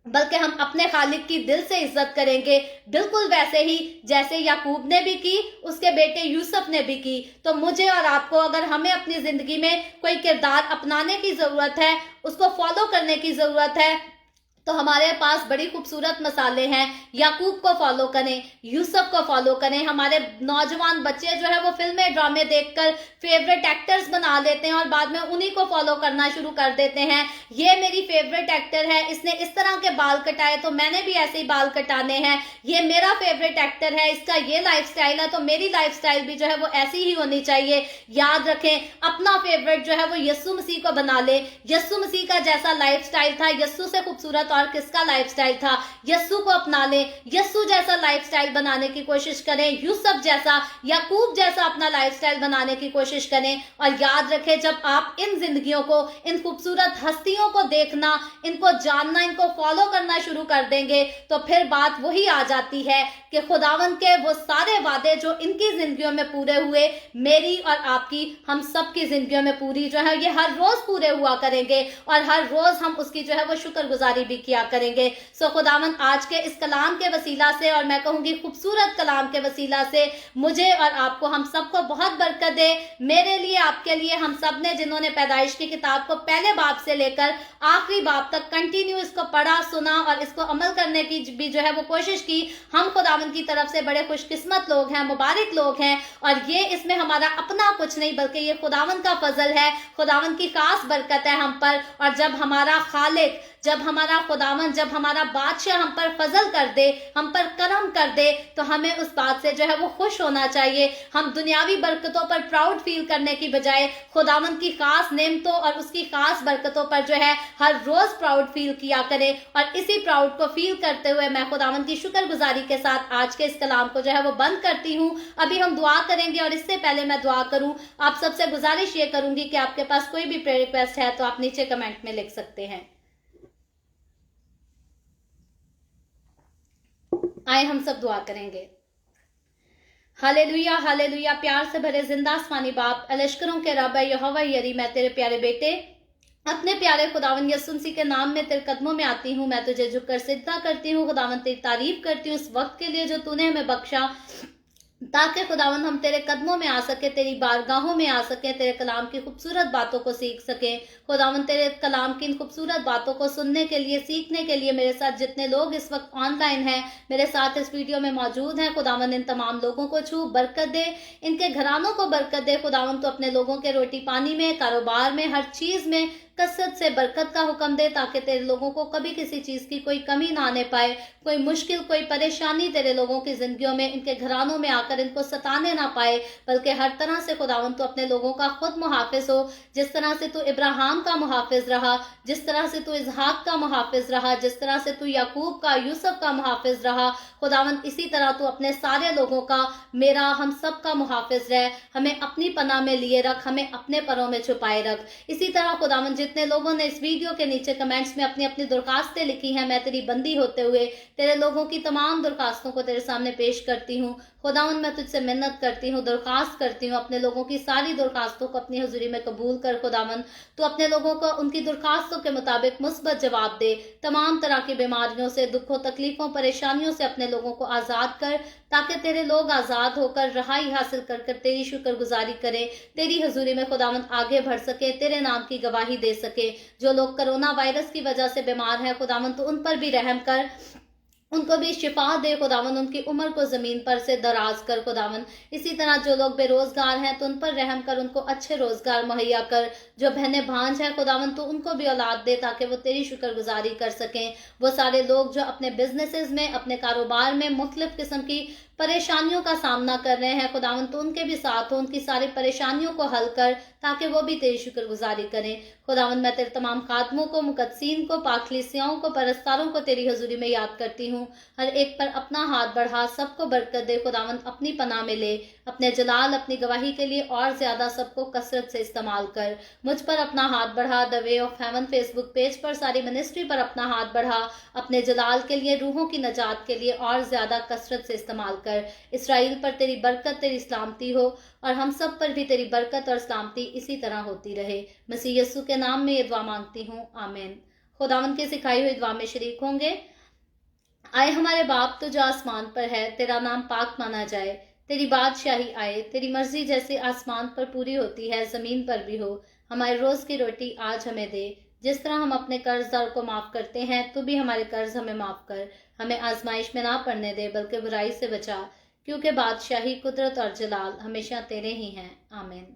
A: बल्कि हम अपने खालिक की दिल से इज्जत करेंगे, बिल्कुल वैसे ही जैसे याकूब ने भी की, उसके बेटे यूसुफ ने भी की। तो मुझे और आपको, अगर हमें अपनी जिंदगी में कोई किरदार अपनाने की जरूरत है, उसको फॉलो करने की जरूरत है, तो हमारे पास बड़ी खूबसूरत मिसालें हैं। याकूब को फॉलो करें, यूसुफ को फॉलो करें। हमारे नौजवान बच्चे जो है वो फिल्में ड्रामे देखकर फेवरेट एक्टर्स बना लेते हैं और बाद में उन्हीं को फॉलो करना शुरू कर देते हैं। ये मेरी फेवरेट एक्टर है, इसने इस तरह के बाल कटाए तो मैंने भी ऐसे ही बाल कटाने हैं। ये मेरा फेवरेट एक्टर है, इसका ये लाइफस्टाइल है तो मेरी लाइफस्टाइल भी जो है वो ऐसी ही होनी चाहिए। याद रखें, अपना फेवरेट जो है वो यस्सु मसीह को बना ले। यस्सु मसीह का जैसा लाइफस्टाइल था, यस्सु से खूबसूरत और किसका लाइफस्टाइल था, यस्सु को अपना ले। यस्सु जैसा लाइफस्टाइल बनाने की कोशिश करें, यूसुफ जैसा, याकूब जैसा अपना लाइफस्टाइल बनाने की कोशिश करें। और याद रखें, जब आप इन जिंदगियों को, इन खूबसूरत हस्तियों को देखना, इनको जानना, इनको फॉलो करना शुरू कर देंगे, तो फिर बात वही आ जाती है कि खुदावन के वो सारे वादे जो इनकी जिंदगियों में पूरे हुए, मेरी और आपकी, हम सब की जिंदगियों में पूरी जो है ये हर रोज पूरे हुआ करेंगे और हर रोज हम उसकी जो है वो शुक्रगुजारी भी किया करेंगे। सो खुदावन आज के इस कलाम के वसीला से, और मैं कहूंगी खूबसूरत कलाम के वसीला से, मुझे और आपको, हम सबको बहुत बरकत दे। मेरे लिए, आपके लिए, हम सब ने जिन्होंने पैदाइश की किताब को पहले बाब से लेकर आखिरी बाब तक कंटिन्यू इसको पढ़ा, सुना और इसको अमल करने की भी जो है वो कोशिश की, हम खुदावन की तरफ से बड़े खुशकिस्मत लोग हैं, मुबारक लोग हैं। और ये इसमें हमारा अपना कुछ नहीं, बल्कि ये खुदावन का फजल है, खुदावन की खास बरकत है हम पर। और जब हमारा खालिक, जब हमारा खुदावन, जब हमारा बादशाह हम पर फजल कर दे, हम पर करम कर दे, तो हमें उस बात से जो है वो खुश होना चाहिए। हम दुनियावी बरकतों पर प्राउड फील करने की बजाय खुदावन की खास नेमतों और उसकी खास बरकतों पर जो है हर रोज प्राउड फील किया करें। और इसी प्राउड को फील करते हुए मैं खुदावन की शुक्रगुजारी के साथ आज के इस कलाम को जो है वो बंद करती हूँ। अभी हम दुआ करेंगे और इससे पहले मैं दुआ करूं, आप सबसे गुजारिश ये करूंगी कि आपके पास कोई भी प्रेयर रिक्वेस्ट है तो आप नीचे कमेंट में लिख सकते हैं। आए हम सब दुआ करेंगे। Hallelujah, hallelujah. प्यार से भरे जिंदा आसमानी बाप, लश्करों के रब यहोवा यरी, मैं तेरे प्यारे बेटे अपने प्यारे खुदावन यीशु मसीह के नाम में तेरे कदमों में आती हूँ। मैं तुझे झुककर सिजदा करती हूँ खुदावन, तेरी तारीफ करती हूँ उस वक्त के लिए जो तूने हमें बख्शा, ताकि खुदावन हम तेरे कदमों में आ सके, तेरी बारगाहों में आ सके, तेरे कलाम की खूबसूरत बातों को सीख सके। खुदावन तेरे कलाम की इन खूबसूरत बातों को सुनने के लिए, सीखने के लिए मेरे साथ जितने लोग इस वक्त ऑनलाइन हैं, मेरे साथ इस वीडियो में मौजूद हैं, खुदावन इन तमाम लोगों को छू, बरकत दे, इनके घरानों को बरकत दे। खुदावन तो अपने लोगों के रोटी पानी में, कारोबार में, हर चीज में कसरत से बरकत का हुक्म दे, ताकि तेरे लोगों को कभी किसी चीज की कोई कमी ना आने पाए, कोई मुश्किल, कोई परेशानी तेरे लोगों की जिंदगियों में, इनके घरानों में आकर इनको सताने ना पाए, बल्कि हर तरह से खुदावन तो अपने लोगों का खुद मुहाफिज हो। जिस तरह से तू इब्राहिम का मुहाफिज रहा, जिस तरह से तू इसहाक का मुहाफिज रहा, जिस तरह से तू याकूब का, यूसुफ का मुहाफिज रहा, खुदावन इसी तरह तू अपने सारे लोगों का, मेरा, हम सब का मुहाफिज रह। हमें अपनी पनाह में लिए रख, हमें अपने परों में छुपाए रख। इसी तरह खुदावन जितने लोगों ने इस वीडियो के नीचे कमेंट्स में अपनी अपनी दरखास्तें लिखी हैं, मैं तेरी बंदी होते हुए तेरे लोगों की तमाम दरखास्तों को तेरे सामने पेश करती हूँ। खुदावन मैं तुझसे मिन्नत करती हूँ, दरखास्त करती हूँ, अपने लोगों की सारी दरखास्तों को अपनी हुजूरी में कबूल कर। खुदावन तो अपने लोगों को उनकी दरखास्तों के मुताबिक मुस्बत जवाब दे। तमाम तरह की बीमारियों से, दुखों, तकलीफों, परेशानियों से अपने लोगों को आज़ाद कर, ताकि तेरे लोग आज़ाद होकर रहाई हासिल कर कर तेरी शुक्रगुजारी करें, तेरी हजूरी में खुदावन आगे बढ़ सके, तेरे नाम की गवाही दे सके। जो लोग कोरोना वायरस की वजह से बीमार हैं खुदावन तो उन पर भी रहम कर, उनको भी शिफा दे खुदावन, उनकी उम्र को जमीन पर से दराज कर खुदावन। इसी तरह जो लोग बेरोजगार हैं तो उन पर रहम कर, उनको अच्छे रोजगार मुहैया कर। जो बहनें भांज हैं खुदावन तो उनको भी औलाद दे, ताकि वो तेरी शुक्रगुजारी कर सकें। वो सारे लोग जो अपने बिजनेसेस में, अपने कारोबार में मुख्तलिफ किस्म की परेशानियों का सामना कर रहे हैं खुदावन तो उनके भी साथ हो, उनकी सारी परेशानियों को हल कर, ताकि वो भी तेरी शुक्रगुजारी करें। खुदावन मैं तेरे तमाम खादमों को, मुकद्दसीन को, पाखलीसियाओं को, परस्तारों को तेरी हजूरी में याद करती हूँ। हर एक पर अपना हाथ बढ़ा, सबको बरकत दे खुदावन, अपनी पनाह में ले, अपने जलाल, अपनी गवाही के लिए और ज्यादा सबको कसरत से इस्तेमाल कर। मुझ पर अपना हाथ बढ़ा, the way of haven Facebook page पर, सारी मिनिस्ट्री पर अपना हाथ बढ़ा, अपने जलाल के लिए, रूहों की नजात के लिए और ज्यादा कसरत से इस्तेमाल कर। इसराइल पर तेरी बरकत, तेरी सलामती हो, और हम सब पर भी तेरी बरकत और सलामती इसी तरह होती रहे। मसीह यीशु के नाम में ये दुआ मांगती हूँ, आमीन। खुदावंद की सिखाई हुई दुआ में शरीक होंगे। आए हमारे बाप तो जो आसमान पर है, तेरा नाम पाक माना जाए, तेरी बादशाही आए, तेरी मर्जी जैसे आसमान पर पूरी होती है जमीन पर भी हो। हमारे रोज की रोटी आज हमें दे, जिस तरह हम अपने कर्जदार को माफ करते हैं, तू भी हमारे कर्ज हमें माफ कर। हमें आजमाइश में ना पड़ने दे, बल्कि बुराई से बचा, क्योंकि बादशाही, कुदरत और जलाल हमेशा तेरे ही हैं। आमीन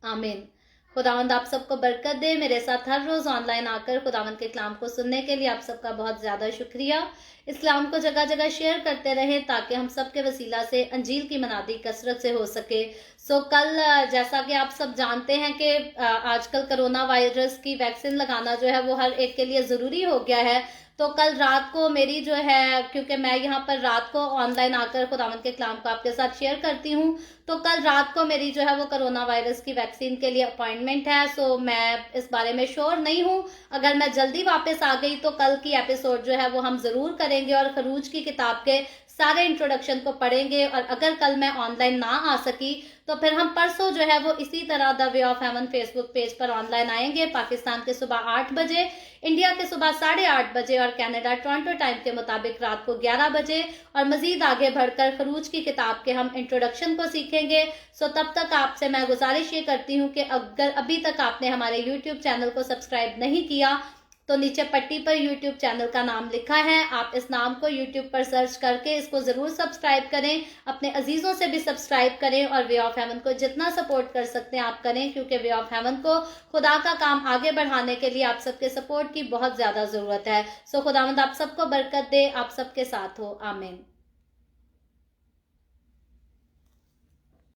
A: आमीन। खुदावंद आप सबको बरकत दे। मेरे साथ हर रोज ऑनलाइन आकर खुदावंद के कलाम को सुनने के लिए आप सबका बहुत ज्यादा शुक्रिया। इस कलाम को जगह जगह शेयर करते रहें ताकि हम सब के वसीला से अंजील की मनादी कसरत से हो सके। कल जैसा कि आप सब जानते हैं कि आजकल कोरोना वायरस की वैक्सीन लगाना जो है वो हर एक के लिए ज़रूरी हो गया है। तो कल रात को मेरी जो है, क्योंकि मैं यहाँ पर रात को ऑनलाइन आकर खुदावंद के कलाम को आपके साथ शेयर करती हूँ, तो कल रात को मेरी जो है वो कोरोना वायरस की वैक्सीन के लिए अपॉइंटमेंट है। मैं इस बारे में श्योर नहीं हूँ। अगर मैं जल्दी वापस आ गई तो कल की एपिसोड जो है वो हम ज़रूर करेंगे और खरूज की किताब के सारे इंट्रोडक्शन को पढ़ेंगे। और अगर कल मैं ऑनलाइन ना आ सकी तो फिर हम परसों जो है वो इसी तरह the way of haven Facebook page पर ऑनलाइन आएंगे। पाकिस्तान के सुबह 8 बजे, इंडिया के सुबह 8:30 बजे और कनाडा टोरंटो टाइम के मुताबिक रात को 11 बजे। और मजीद आगे बढ़कर खरूज की किताब के हम इंट्रोडक्शन को सीखेंगे। तब तक आपसे मैं गुजारिश ये करती हूँ कि अगर अभी तक आपने हमारे YouTube चैनल को सब्सक्राइब नहीं किया तो नीचे पट्टी पर YouTube चैनल का नाम लिखा है, आप इस नाम को YouTube पर सर्च करके इसको ज़रूर सब्सक्राइब करें। अपने अजीज़ों से भी सब्सक्राइब करें और वे ऑफ हेवन को जितना सपोर्ट कर सकते हैं आप करें, क्योंकि वे ऑफ हेवन को खुदा का काम आगे बढ़ाने के लिए आप सबके सपोर्ट की बहुत ज़्यादा ज़रूरत है। खुदावंद आप सबको बरकत दे, आप सबके साथ हो। आमीन।